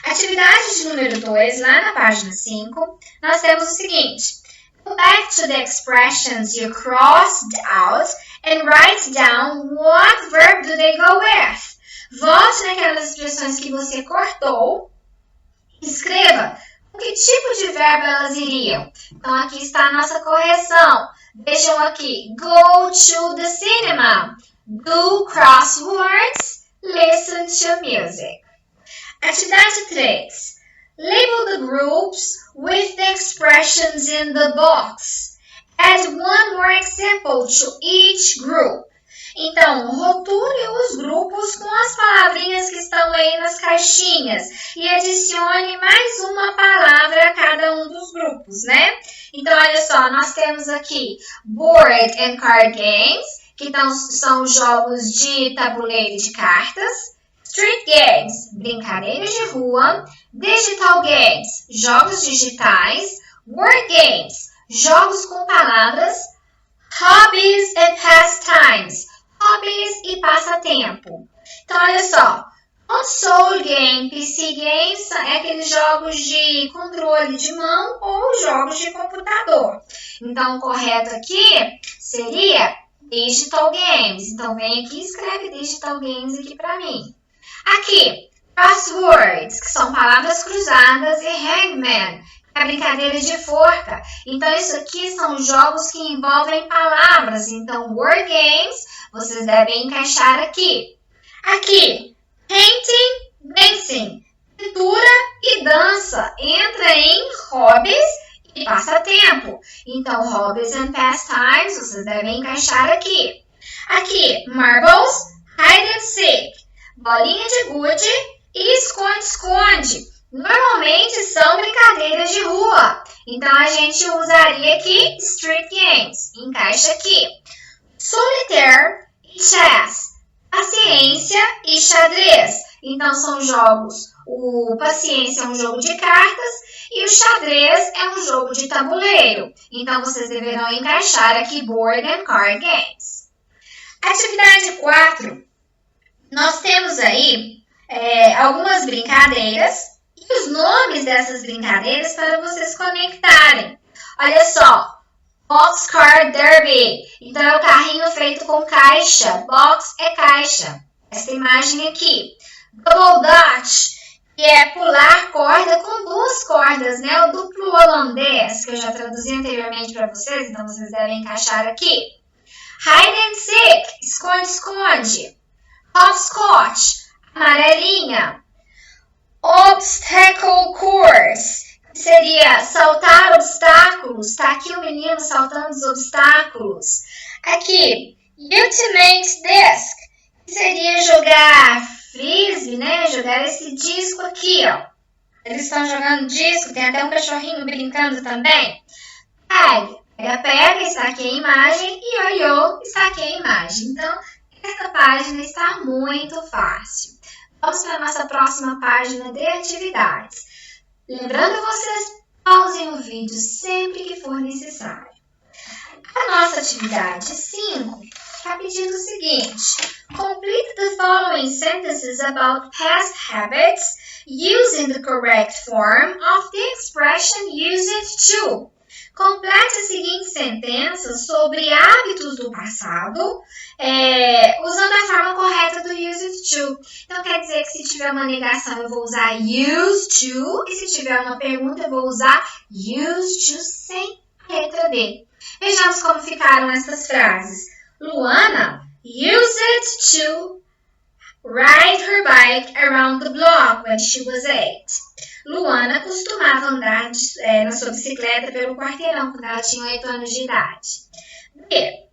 Atividade de número 2, lá na página 5, nós temos o seguinte. Go back to the expressions you crossed out and write down what verb do they go with. Volte naquelas expressões que você cortou. Escreva com que tipo de verbo elas iriam. Então, aqui está a nossa correção. Vejam aqui. Go to the cinema. Do crosswords. Listen to music. Atividade 3. Label the groups with the expressions in the box. Add one more example to each group. Então, rotule os grupos com as palavrinhas que estão aí nas caixinhas e adicione mais uma palavra a cada um dos grupos, né? Então, olha só, nós temos aqui board and card games, que são jogos de tabuleiro e de cartas. Street games, brincadeiras de rua. Digital games, jogos digitais. Word games, jogos com palavras. Hobbies and pastimes, hobbies e passatempo. Então, olha só. Console game, PC games, é aqueles jogos de controle de mão ou jogos de computador. Então, o correto aqui seria digital games. Então, vem aqui e escreve digital games aqui para mim. Aqui, crosswords, que são palavras cruzadas, e hangman, que é a brincadeira de forca. Então, isso aqui são jogos que envolvem palavras. Então, word games, vocês devem encaixar aqui. Aqui, painting, dancing, pintura e dança. Entra em hobbies e passatempo. Então, hobbies and pastimes, vocês devem encaixar aqui. Aqui, marbles, hide and seek, bolinha de gude e esconde-esconde. Normalmente são brincadeiras de rua. Então, a gente usaria aqui street games. Encaixa aqui. Solitaire e chess. Paciência e xadrez. Então, são jogos. O paciência é um jogo de cartas e o xadrez é um jogo de tabuleiro. Então, vocês deverão encaixar aqui board and card games. Atividade 4. Nós temos aí algumas brincadeiras e os nomes dessas brincadeiras para vocês conectarem. Olha só, Boxcar Derby D. Então, é o carrinho feito com caixa. Box é caixa. Essa imagem aqui. Double Dutch, que é pular corda com 2 cordas, né? O duplo holandês, que eu já traduzi anteriormente para vocês, então vocês devem encaixar aqui. Hide and seek, esconde-esconde. Hopscotch, amarelinha. Obstacle course, que seria saltar obstáculos. Tá aqui o menino saltando os obstáculos. Aqui, ultimate disc, que seria jogar frisbee, né? Jogar esse disco aqui, ó. Eles estão jogando disco, tem até um cachorrinho brincando também. Pega, está aqui a imagem, e olhou, está aqui a imagem. Então, essa página está muito fácil. Vamos para a nossa próxima página de atividades. Lembrando vocês, pausem o vídeo sempre que for necessário. A nossa atividade 5 está pedindo o seguinte. Complete the following sentences about past habits using the correct form of the expression used to. Complete a seguinte sentença sobre hábitos do passado, usando a forma correta do used to. Então, quer dizer que se tiver uma negação, eu vou usar used to. E se tiver uma pergunta, eu vou usar used to sem a letra D. Vejamos como ficaram essas frases. Luana used to ride her bike around the block when she was 8. Luana costumava andar na sua bicicleta pelo quarteirão quando ela tinha 8 anos de idade. B.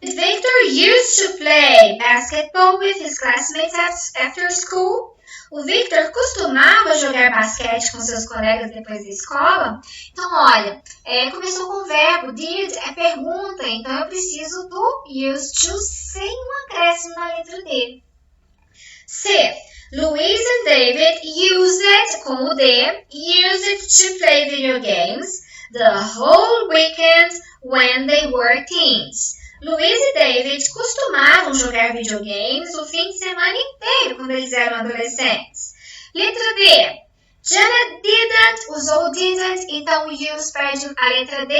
Victor used to play basketball with his classmates after school. O Victor costumava jogar basquete com seus colegas depois da escola. Então, olha, começou com o verbo. Did é pergunta, então eu preciso do used to sem um acréscimo na letra D. C. Louise and David used, com o D, used to play video games the whole weekend when they were teens. Louise e David costumavam jogar videogames o fim de semana inteiro quando eles eram adolescentes. Letra D. Jana didn't, usou didn't, então use perde a letra D.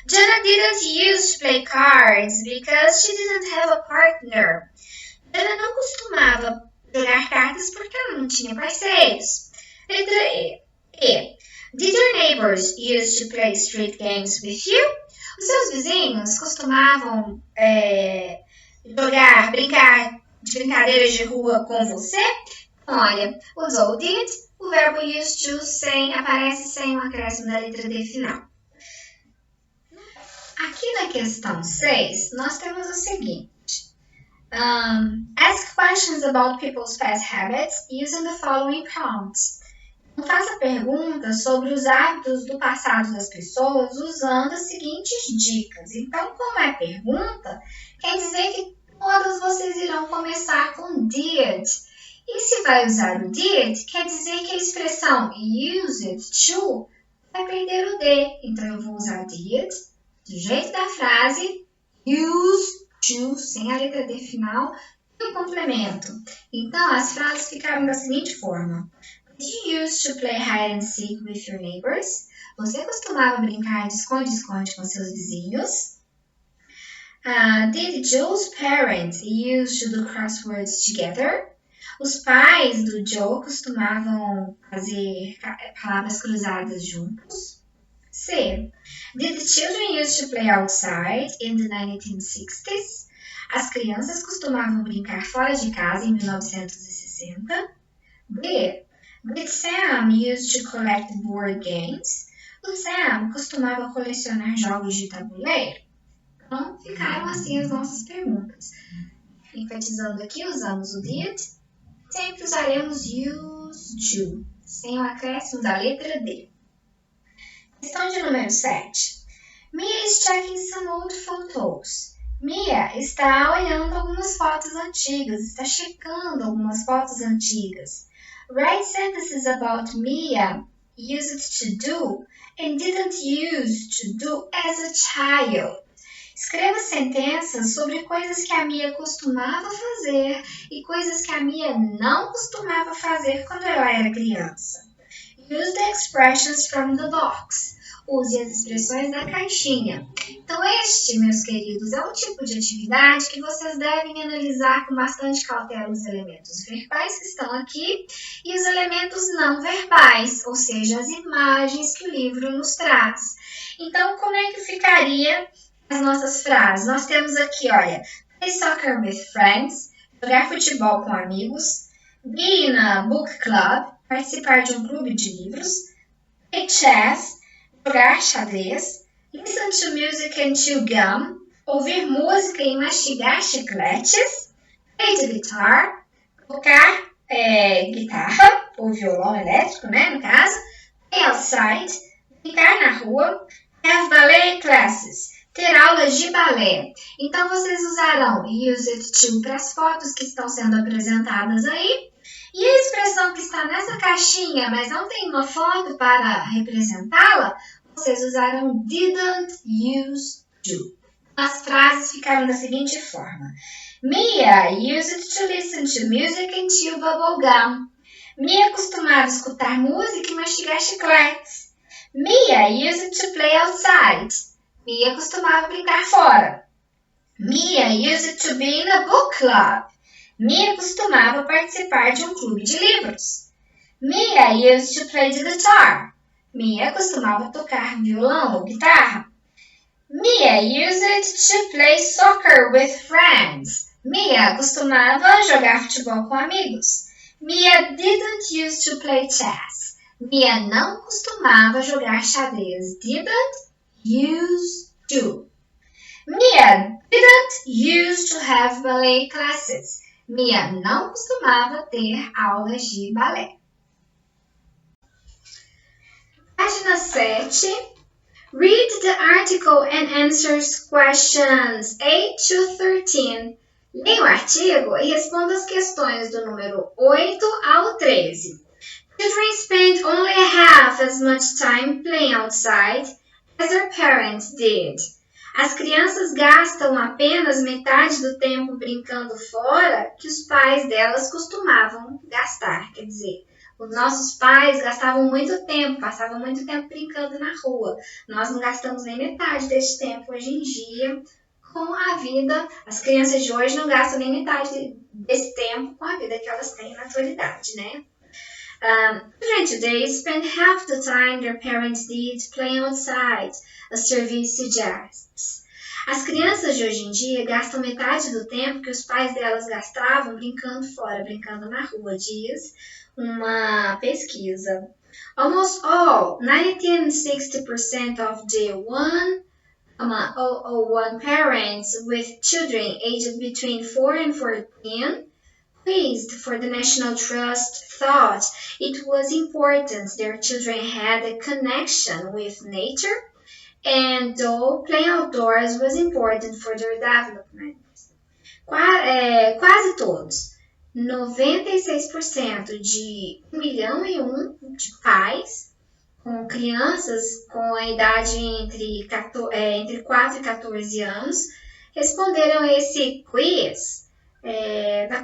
Jana didn't use to play cards because she didn't have a partner. Jana não costumava jogar cartas porque ela não tinha parceiros. Letra E. Did your neighbors used to play street games with you? Os seus vizinhos costumavam brincar de brincadeiras de rua com você? Olha, usou did, o verbo used to aparece sem o acréscimo da letra D final. Aqui na questão 6, nós temos o seguinte. Ask questions about people's past habits using the following prompts. Faça perguntas sobre os hábitos do passado das pessoas usando as seguintes dicas. Então, como é pergunta, quer dizer que todas vocês irão começar com did. E se vai usar o did, quer dizer que a expressão used to vai perder o D. Então, eu vou usar did, sujeito da frase, used to, sem a letra D final, e o complemento. Então, as frases ficaram da seguinte forma. Did you used to play hide and seek with your neighbors? Você costumava brincar de esconde-esconde com seus vizinhos? Did Joe's parents used to do crosswords together? Os pais do Joe costumavam fazer palavras cruzadas juntos? C. Did the children used to play outside in the 1960s? As crianças costumavam brincar fora de casa em 1960? D. Did Sam used to collect board games? O Sam costumava colecionar jogos de tabuleiro? Então, ficaram assim as nossas perguntas. Enfatizando aqui, usamos o did. Sempre usaremos used to, sem o acréscimo da letra D. Questão de número 7. Mia is checking some old photos. Mia está olhando algumas fotos antigas, está checando algumas fotos antigas. Write sentences about Mia used to do and didn't use to do as a child. Escreva sentenças sobre coisas que a Mia costumava fazer e coisas que a Mia não costumava fazer quando ela era criança. Use the expressions from the box. use as expressões da caixinha. Então, este, meus queridos, é um tipo de atividade que vocês devem analisar com bastante cautela os elementos verbais que estão aqui e os elementos não verbais, ou seja, as imagens que o livro nos traz. Então, como é que ficaria as nossas frases? Nós temos aqui, olha, play soccer with friends, jogar futebol com amigos, be in a book club, participar de um clube de livros, play chess, jogar xadrez, listen to music and chew gum, ouvir música e mastigar chicletes, play the guitar, tocar guitarra, ou violão elétrico, né, no caso, play outside, brincar na rua, have ballet classes, ter aulas de balé. Então, vocês usarão use it to para as fotos que estão sendo apresentadas aí. E a expressão que está nessa caixinha, mas não tem uma foto para representá-la, vocês usarão didn't use to. As frases ficaram da seguinte forma. Mia used to listen to music and chew bubble gum. Mia costumava escutar música e mastigar chicletes. Mia used to play outside. Mia costumava brincar fora. Mia used to be in a book club. Mia costumava participar de um clube de livros. Mia used to play the guitar. Mia costumava tocar violão ou guitarra. Mia used to play soccer with friends. Mia costumava jogar futebol com amigos. Mia didn't used to play chess. Mia não costumava jogar xadrez. Didn't use to. Mia didn't used to have ballet classes. Mia não costumava ter aulas de balé. Página 7. Read the article and answers questions 8 to 13. Leia o artigo e responda as questões do número 8 ao 13. Children spend only half as much time playing outside as their parents did. As crianças gastam apenas metade do tempo brincando fora que os pais delas costumavam gastar. Quer dizer, os nossos pais gastavam muito tempo, passavam muito tempo brincando na rua. Nós não gastamos nem metade desse tempo hoje em dia com a vida. As crianças de hoje não gastam nem metade desse tempo com a vida que elas têm na atualidade, né? Children today spend half the time their parents did playing outside, a survey suggests. As crianças de hoje em dia gastam metade do tempo que os pais delas gastavam brincando fora, brincando na rua, diz uma pesquisa. Almost all, 1960% of the 1,001 parents with children aged between 4 and 14 quizzed for the National Trust thought it was important their children had a connection with nature, and though playing outdoors was important for their development. Quase todos, 96% de 1 milhão e um de pais com crianças com a idade entre 4 e 14 anos responderam esse quiz da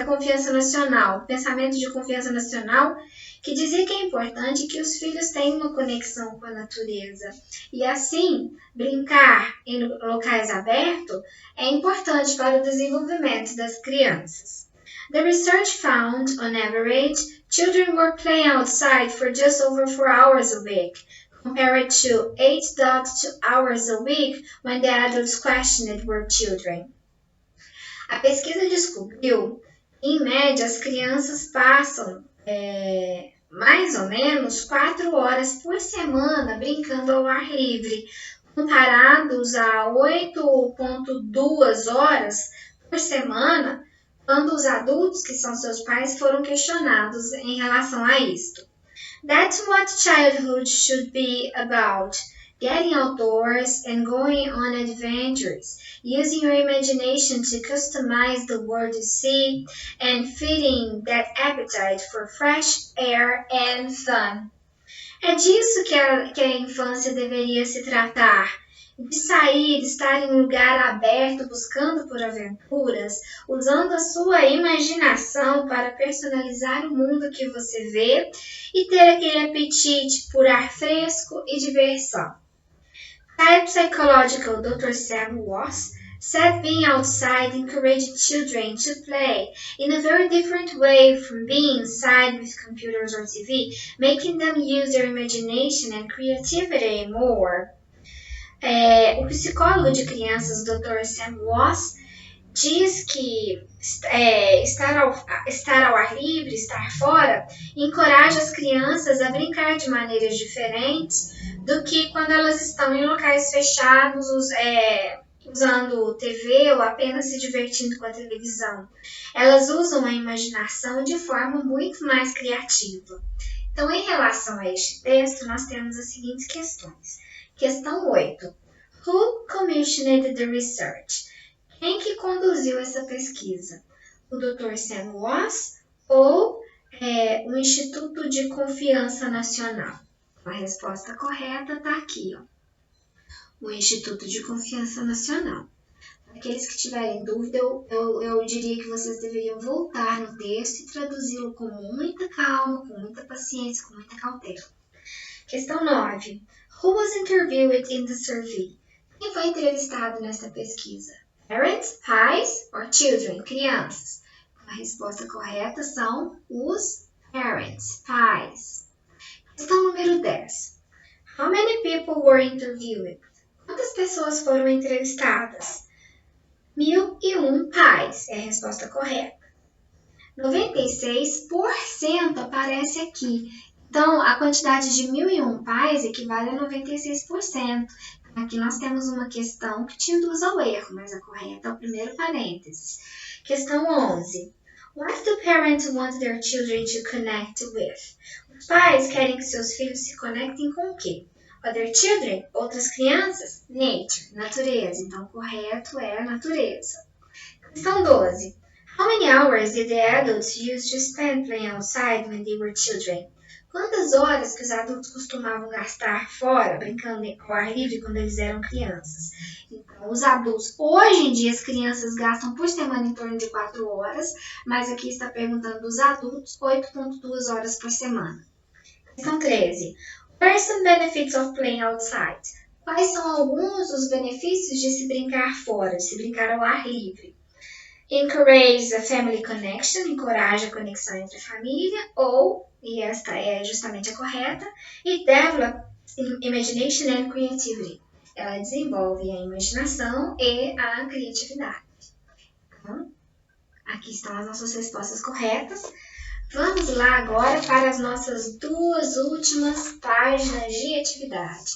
confiança nacional, pensamento de confiança nacional, que dizia que é importante que os filhos tenham uma conexão com a natureza. E assim, brincar em locais abertos é importante para o desenvolvimento das crianças. The research found, on average, children were playing outside for just over 4 hours a week, compared to 8.2 hours a week when the adults questioned were children. A pesquisa descobriu que, em média, as crianças passam mais ou menos 4 horas por semana brincando ao ar livre, comparados a 8,2 horas por semana quando os adultos, que são seus pais, foram questionados em relação a isto. That's what childhood should be about. Getting outdoors and going on adventures, using your imagination to customize the world you see, and feeding that appetite for fresh air and fun. É disso que a infância deveria se tratar, de sair, estar em um lugar aberto, buscando por aventuras, usando a sua imaginação para personalizar o mundo que você vê e ter aquele apetite por ar fresco e diversão. Type psychological Dr. Sam Ross said being outside encouraged children to play in a very different way from being inside with computers or TV, making them use their imagination and creativity more. O psicólogo de crianças, Dr. Sam Ross, diz que estar ao ar livre, estar fora, encoraja as crianças a brincar de maneiras diferentes do que quando elas estão em locais fechados, usando TV ou apenas se divertindo com a televisão. Elas usam a imaginação de forma muito mais criativa. Então, em relação a este texto, nós temos as seguintes questões. Questão 8. Who commissioned the research? Quem que conduziu essa pesquisa? O Dr. Sam Ross ou o Instituto de Confiança Nacional? A resposta correta está aqui, ó. O Instituto de Confiança Nacional. Para aqueles que tiverem dúvida, eu diria que vocês deveriam voltar no texto e traduzi-lo com muita calma, com muita paciência, com muita cautela. Questão 9. Who was interviewed in the survey? Quem foi entrevistado nesta pesquisa? Parents, pais or children? Crianças. A resposta correta são os parents, pais. Questão número 10. How many people were interviewed? Quantas pessoas foram entrevistadas? 1.001 pais é a resposta correta. 96% aparece aqui. Então, a quantidade de 1.001 pais equivale a 96%. Aqui nós temos uma questão que te induz ao erro, mas a correta é o primeiro parênteses. Questão 11. What do parents want their children to connect with? Os pais querem que seus filhos se conectem com o quê? Other children, outras crianças? Nature, natureza. Então, o correto é a natureza. Questão 12. How many hours did the adults use to spend playing outside when they were children? Quantas horas que os adultos costumavam gastar fora, brincando ao ar livre quando eles eram crianças? Então, os adultos, hoje em dia, as crianças gastam por semana em torno de 4 horas, mas aqui está perguntando dos adultos, 8,2 horas por semana. Questão 13. What are some benefits of playing outside? Quais são alguns dos benefícios de se brincar fora, de se brincar ao ar livre? Encourage a family connection, encoraja a conexão entre a família, ou, e esta é justamente a correta, e develop imagination and creativity. Ela desenvolve a imaginação e a criatividade. Então, aqui estão as nossas respostas corretas. Vamos lá agora para as nossas duas últimas páginas de atividade.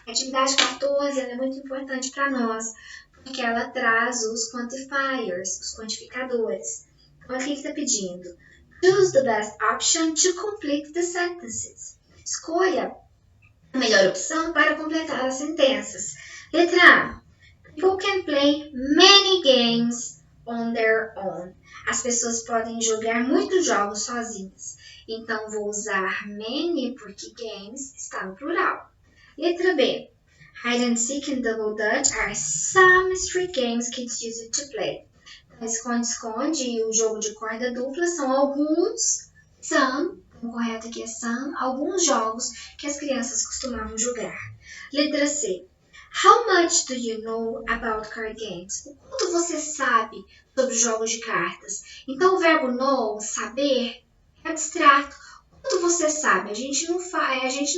A atividade 14 é muito importante para nós, porque ela traz os quantifiers, os quantificadores. Então, aqui que está pedindo. Choose the best option to complete the sentences. Escolha a melhor opção para completar as sentenças. Letra A. People can play many games on their own. As pessoas podem jogar muitos jogos sozinhas. Então, vou usar many porque games está no plural. Letra B. Hide and seek and double dutch are some street games kids use to play. Esconde-esconde e o jogo de corda dupla são alguns, o correto aqui é some, alguns jogos que as crianças costumavam jogar. Letra C. How much do you know about card games? O quanto você sabe sobre jogos de cartas? Então, o verbo know, saber, é abstrato. O quanto você sabe? A gente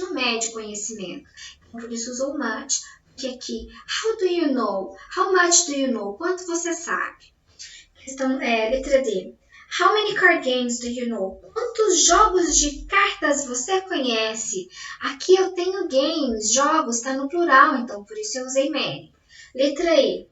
não mede conhecimento. Por isso usou much, porque aqui, how do you know? How much do you know? Quanto você sabe? Letra D. How many card games do you know? Quantos jogos de cartas você conhece? Aqui eu tenho games, jogos, está no plural, então por isso eu usei many. Letra E.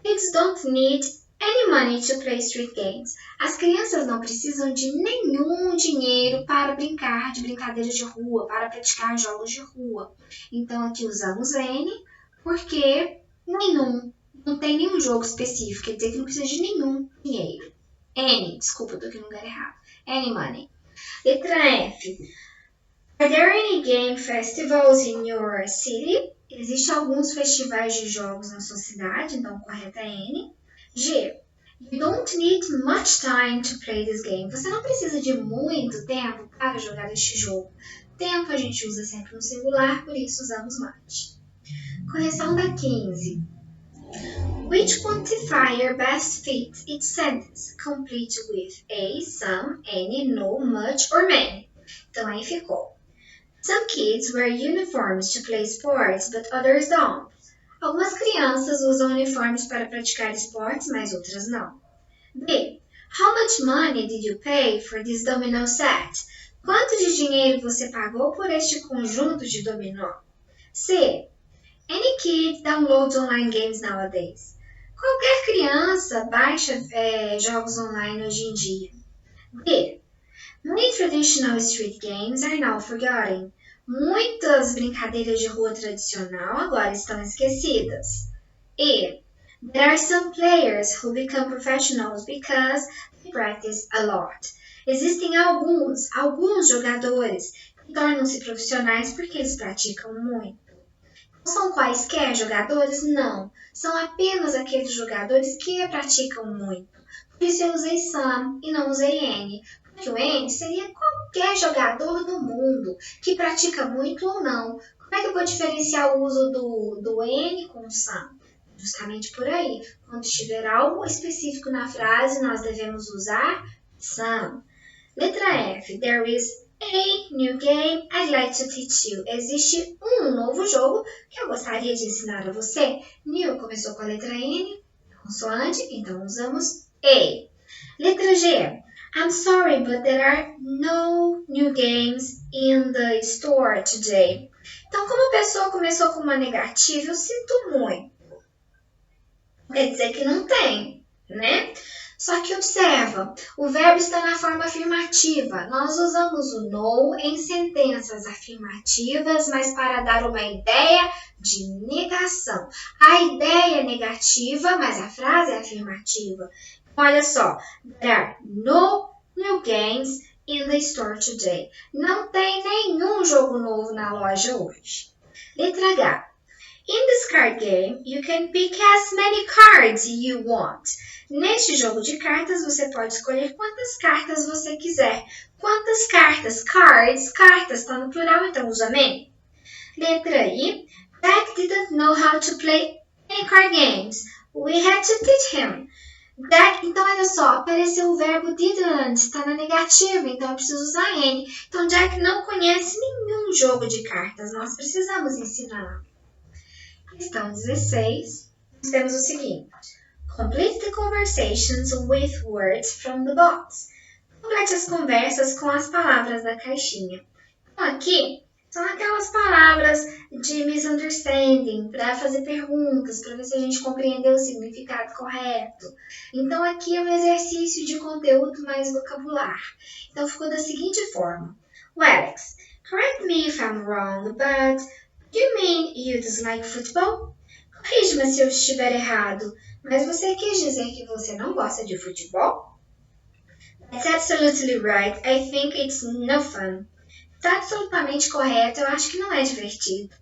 Kids don't need any money to play street games. As crianças não precisam de nenhum dinheiro para brincar de brincadeiras de rua, para praticar jogos de rua. Então aqui usamos any, porque não tem nenhum jogo específico, quer dizer que não precisa de nenhum dinheiro. Any, desculpa, estou aqui no lugar errado. Any money. Letra F. Are there any game festivals in your city? Existem alguns festivais de jogos na sua cidade, então o correto é N. G. You don't need much time to play this game. Você não precisa de muito tempo para jogar este jogo. Tempo a gente usa sempre no singular, por isso usamos much. Correção da 15. Which quantifier best fits each sentence? Complete with a, some, any, no, much or many. Então aí ficou. Some kids wear uniforms to play sports, but others don't. Algumas crianças usam uniformes para praticar esportes, mas outras não. B. How much money did you pay for this domino set? Quanto de dinheiro você pagou por este conjunto de dominó? C. Any kid downloads online games nowadays. Qualquer criança baixa jogos online hoje em dia. D. Many traditional street games are now forgotten. Muitas brincadeiras de rua tradicional agora estão esquecidas. E. There are some players who become professionals because they practice a lot. Existem alguns jogadores que tornam-se profissionais porque eles praticam muito. Não são quaisquer jogadores? Não. São apenas aqueles jogadores que praticam muito. Por isso eu usei some e não usei N. Porque o N seria qualquer jogador do mundo que pratica muito ou não. Como é que eu vou diferenciar o uso do N com o some? Justamente por aí. Quando estiver algo específico na frase, nós devemos usar some. Letra F. There is a new game I'd like to teach you. Existe um novo jogo que eu gostaria de ensinar a você. New começou com a letra N, consoante, então usamos A. Letra G. I'm sorry, but there are no new games in the store today. Então, como a pessoa começou com uma negativa, eu sinto muito. Quer dizer que não tem, né? Só que observa, o verbo está na forma afirmativa. Nós usamos o no em sentenças afirmativas, mas para dar uma ideia de negação. A ideia é negativa, mas a frase é afirmativa. Olha só, there are no new games in the store today. Não tem nenhum jogo novo na loja hoje. Letra H. In this card game, you can pick as many cards you want. Neste jogo de cartas, você pode escolher quantas cartas você quiser. Quantas cartas? Cards. Cartas está no plural, então usa many. Letra I. Jack didn't know how to play any card games. We had to teach him. Jack, então olha só, apareceu o verbo didn't, está na negativa, então eu preciso usar N. Então Jack não conhece nenhum jogo de cartas, nós precisamos ensinar. Questão 16, nós temos o seguinte. Complete the conversations with words from the box. Complete as conversas com as palavras da caixinha. Então aqui são aquelas palavras de misunderstanding, para fazer perguntas, para ver se a gente compreendeu o significado correto. Então aqui é um exercício de conteúdo mais vocabular. Então ficou da seguinte forma. Well, Alex, correct me if I'm wrong, but do you mean you dislike football? Corrija-me se eu estiver errado, mas você quis dizer que você não gosta de futebol? That's absolutely right. I think it's no fun. Está absolutamente correto, eu acho que não é divertido.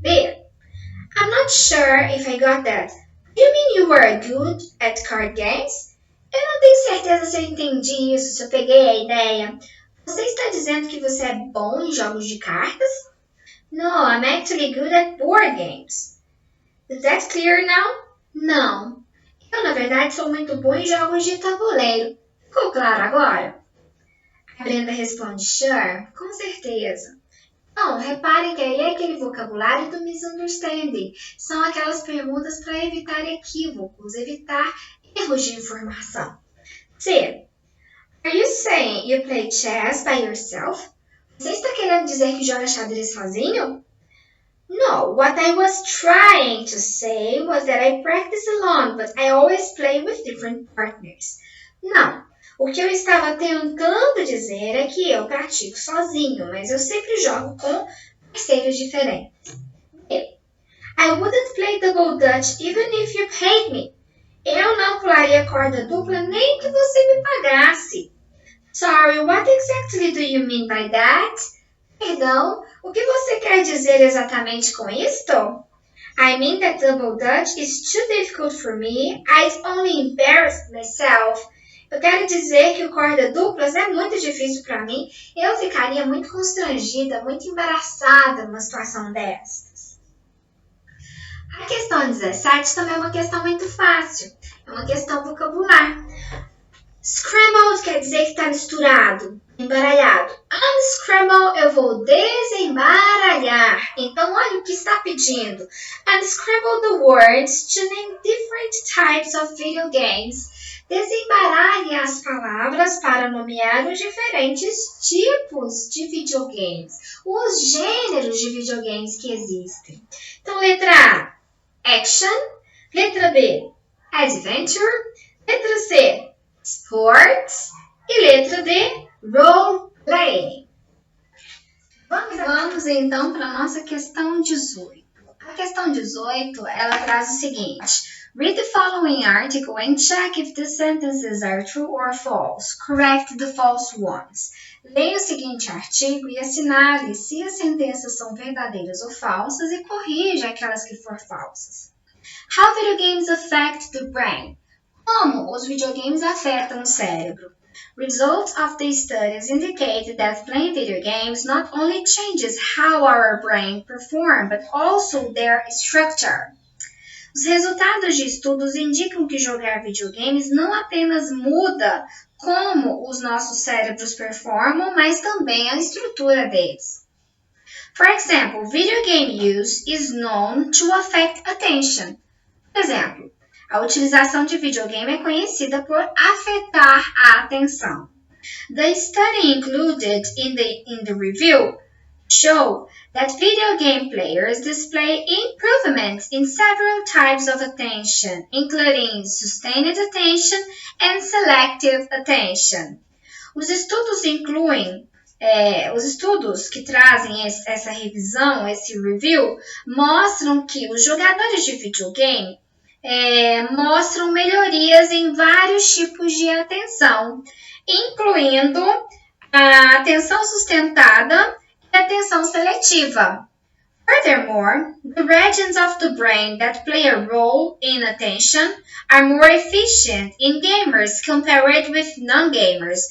B. I'm not sure if I got that. Do you mean you were good at card games? Eu não tenho certeza se eu entendi isso, se eu peguei a ideia. Você está dizendo que você é bom em jogos de cartas? No, I'm actually good at board games. Is that clear now? Não. Eu, na verdade, sou muito bom em jogos de tabuleiro. Ficou claro agora? A Brenda responde, sure, com certeza. Então, reparem que aí é aquele vocabulário do misunderstanding. São aquelas perguntas para evitar equívocos, evitar erros de informação. C. Are you saying you play chess by yourself? Você está querendo dizer que joga xadrez sozinho? No, what I was trying to say was that I practice alone, but I always play with different partners. Não. O que eu estava tentando dizer é que eu pratico sozinho, mas eu sempre jogo com parceiros diferentes. I wouldn't play double dutch even if you paid me. Eu não pularia corda dupla nem que você me pagasse. Sorry, what exactly do you mean by that? Perdão, o que você quer dizer exatamente com isto? I mean that double Dutch is too difficult for me. I'd only embarrass myself. Eu quero dizer que o corda duplas é muito difícil para mim. Eu ficaria muito constrangida, muito embaraçada numa situação dessas. A questão 17 também é uma questão muito fácil. É uma questão vocabular. Scrambled quer dizer que está misturado, embaralhado. Unscramble, eu vou desembaralhar. Então, olha o que está pedindo. Unscramble the words to name different types of video games. Desembaralhe as palavras para nomear os diferentes tipos de videogames, os gêneros de videogames que existem. Então, letra A, Action. Letra B, Adventure. Letra C, Sports. E letra D, Role Playing. Vamos então para a nossa questão 18. A questão 18, ela traz o seguinte. Read the following article and check if the sentences are true or false. Correct the false ones. Leia o seguinte artigo e assinale se as sentenças são verdadeiras ou falsas e corrija aquelas que for falsas. How video games affect the brain. Como os videogames afetam o cérebro? Results of the studies indicate that playing video games not only changes how our brain perform, but also their structure. Os resultados de estudos indicam que jogar videogames não apenas muda como os nossos cérebros performam, mas também a estrutura deles. For example, video game use is known to affect attention. Por exemplo, a utilização de videogame é conhecida por afetar a atenção. The study included in the review show that video game players display improvements in several types of attention, including sustained attention and selective attention. Os estudos incluem os estudos que trazem essa revisão, esse review, mostram que os jogadores de videogame mostram melhorias em vários tipos de atenção, incluindo a atenção sustentada e a atenção seletiva. Furthermore, the regions of the brain that play a role in attention are more efficient in gamers compared with non-gamers,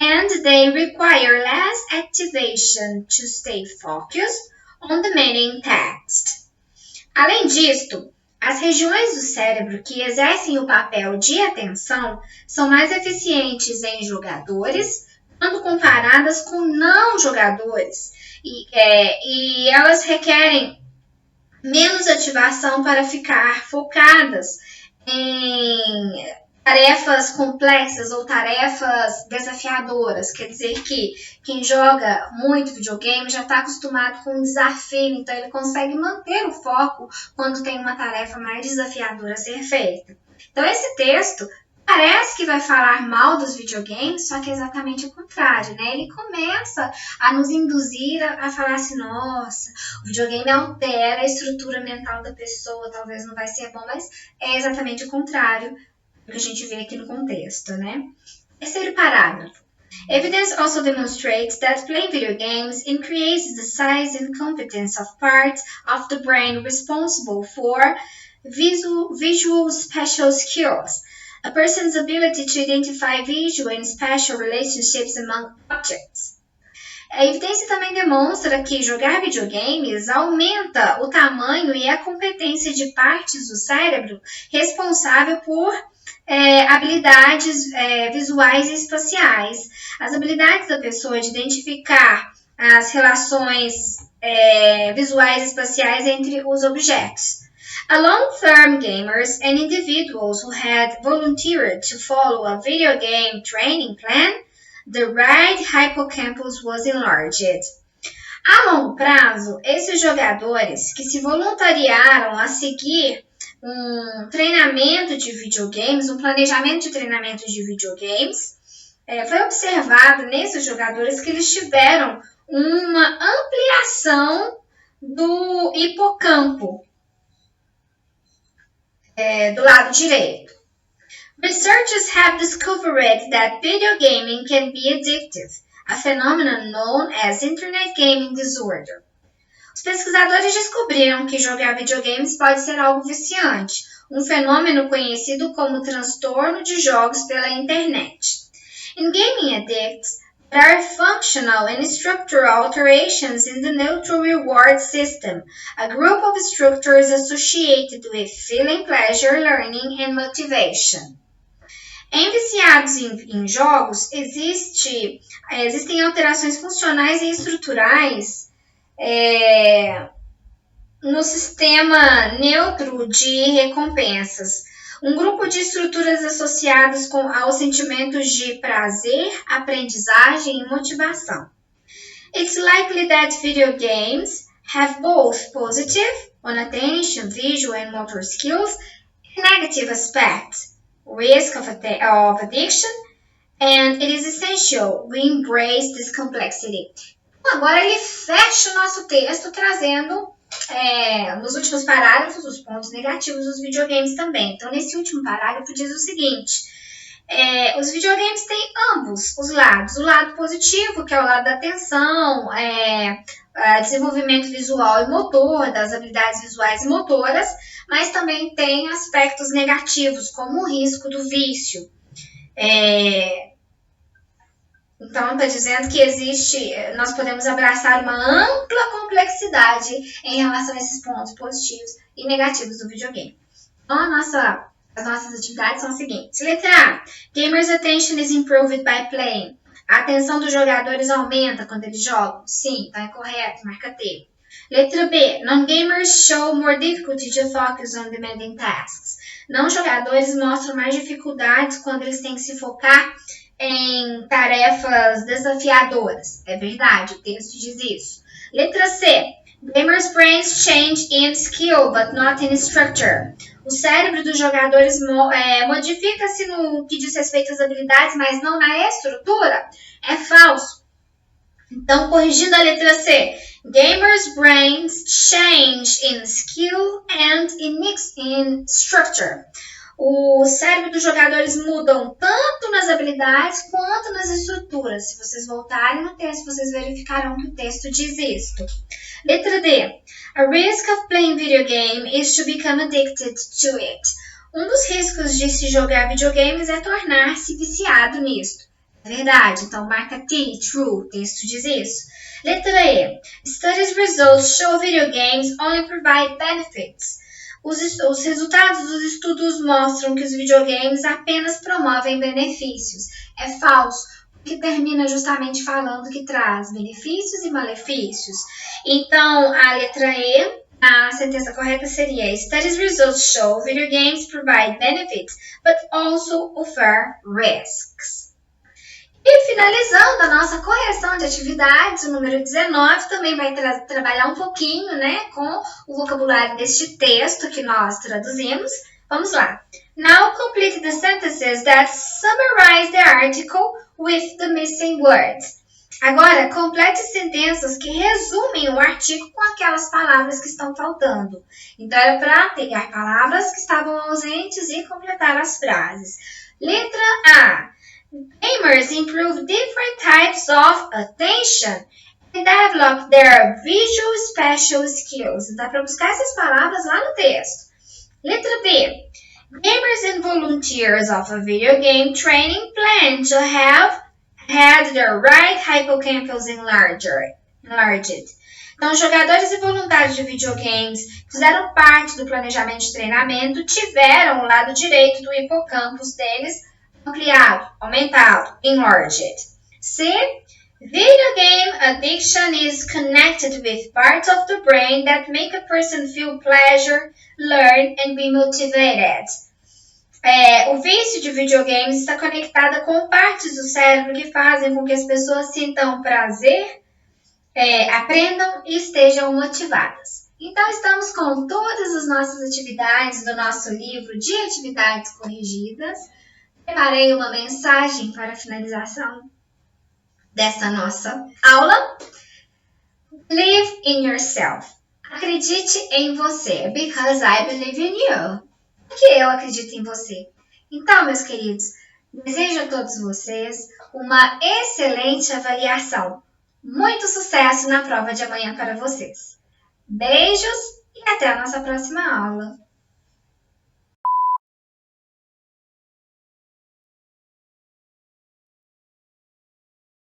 and they require less activation to stay focused on the main text. Além disto, as regiões do cérebro que exercem o papel de atenção são mais eficientes em jogadores quando comparadas com não jogadores e elas requerem menos ativação para ficar focadas em tarefas complexas ou tarefas desafiadoras. Quer dizer que quem joga muito videogame já está acostumado com um desafio, então ele consegue manter o foco quando tem uma tarefa mais desafiadora a ser feita. Então esse texto parece que vai falar mal dos videogames, só que é exatamente o contrário, né? Ele começa a nos induzir a falar assim, nossa, o videogame altera a estrutura mental da pessoa, talvez não vai ser bom, mas é exatamente o contrário que a gente vê aqui no contexto, né? Terceiro parágrafo. Evidence also demonstrates that playing video games increases the size and competence of parts of the brain responsible for visual spatial skills, a person's ability to identify visual and spatial relationships among objects. A evidência também demonstra que jogar videogames aumenta o tamanho e a competência de partes do cérebro responsável por habilidades visuais e espaciais. As habilidades da pessoa de identificar as relações visuais e espaciais entre os objetos. Long-term gamers and individuals who had volunteered to follow a video game training plan, the right hippocampus was enlarged. A longo prazo, esses jogadores que se voluntariaram a seguir um treinamento de videogames, um planejamento de treinamento de videogames, foi observado nesses jogadores que eles tiveram uma ampliação do hipocampo do lado direito. Researchers have discovered that video gaming can be addictive. a phenomenon known as Internet Gaming Disorder. Os pesquisadores descobriram que jogar videogames pode ser algo viciante, um fenômeno conhecido como transtorno de jogos pela internet. In gaming addicts, there are functional and structural alterations in the neutral reward system, a group of structures associated with feeling pleasure, learning, and motivation. Em viciados em jogos, existem alterações funcionais e estruturais no sistema neutro de recompensas. Um grupo de estruturas associadas aos sentimentos de prazer, aprendizagem e motivação. It's likely that video games have both positive, on attention, visual and motor skills, and negative aspects, risk of addiction, and it is essential we embrace this complexity. Agora ele fecha o nosso texto trazendo nos últimos parágrafos os pontos negativos dos videogames também. Então, nesse último parágrafo diz o seguinte: os videogames têm ambos os lados. O lado positivo, que é o lado da atenção, desenvolvimento visual e motor, das habilidades visuais e motoras, mas também tem aspectos negativos, como o risco do vício. Então, está dizendo que nós podemos abraçar uma ampla complexidade em relação a esses pontos positivos e negativos do videogame. Então, as nossas atividades são as seguintes. Letra A. Gamers' attention is improved by playing. A atenção dos jogadores aumenta quando eles jogam. Sim, então é correto, marca T. Letra B. Non-gamers show more difficulty to focus on demanding tasks. Não jogadores mostram mais dificuldades quando eles têm que se focar em tarefas desafiadoras. É verdade, o texto diz isso. Letra C. Gamers' brains change in skill, but not in structure. O cérebro dos jogadores modifica-se no que diz respeito às habilidades, mas não na estrutura. É falso. Então, corrigindo a letra C. Gamers' brains change in skill and in structure. O cérebro dos jogadores mudam tanto nas habilidades quanto nas estruturas. Se vocês voltarem no texto, vocês verificarão que o texto diz isto. Letra D. A risk of playing video game is to become addicted to it. Um dos riscos de se jogar videogames é tornar-se viciado nisto. É verdade, então marca T, true, o texto diz isso. Letra E. Studies results show video games only provide benefits. Os resultados dos estudos mostram que os videogames apenas promovem benefícios. É falso, porque termina justamente falando que traz benefícios e malefícios. Então, a letra E, a sentença correta seria: Studies results show video games provide benefits, but also offer risks. E finalizando a nossa correção de atividades, o número 19 também vai trabalhar um pouquinho, com o vocabulário deste texto que nós traduzimos. Vamos lá. Now complete the sentences that summarize the article with the missing words. Agora, complete sentenças que resumem o artigo com aquelas palavras que estão faltando. Então, era para pegar palavras que estavam ausentes e completar as frases. Letra A. Gamers improve different types of attention and develop their visual spatial skills. Dá para buscar essas palavras lá no texto. Letra B. Gamers and volunteers of a video game training plan to have had their right hippocampus enlarged. Então, jogadores e voluntários de videogames que fizeram parte do planejamento de treinamento tiveram o lado direito do hipocampo deles ampliado, aumentado, enlarged. C. Video game addiction is connected with parts of the brain that make a person feel pleasure, learn and be motivated. O vício de videogames está conectado com partes do cérebro que fazem com que as pessoas sintam prazer, aprendam e estejam motivadas. Então, estamos com todas as nossas atividades do nosso livro de atividades corrigidas. Preparei uma mensagem para a finalização dessa nossa aula. Believe in yourself. Acredite em você. Because I believe in you. Porque eu acredito em você. Então, meus queridos, Desejo a todos vocês uma excelente avaliação. Muito sucesso na prova de amanhã para vocês. Beijos e até a nossa próxima aula.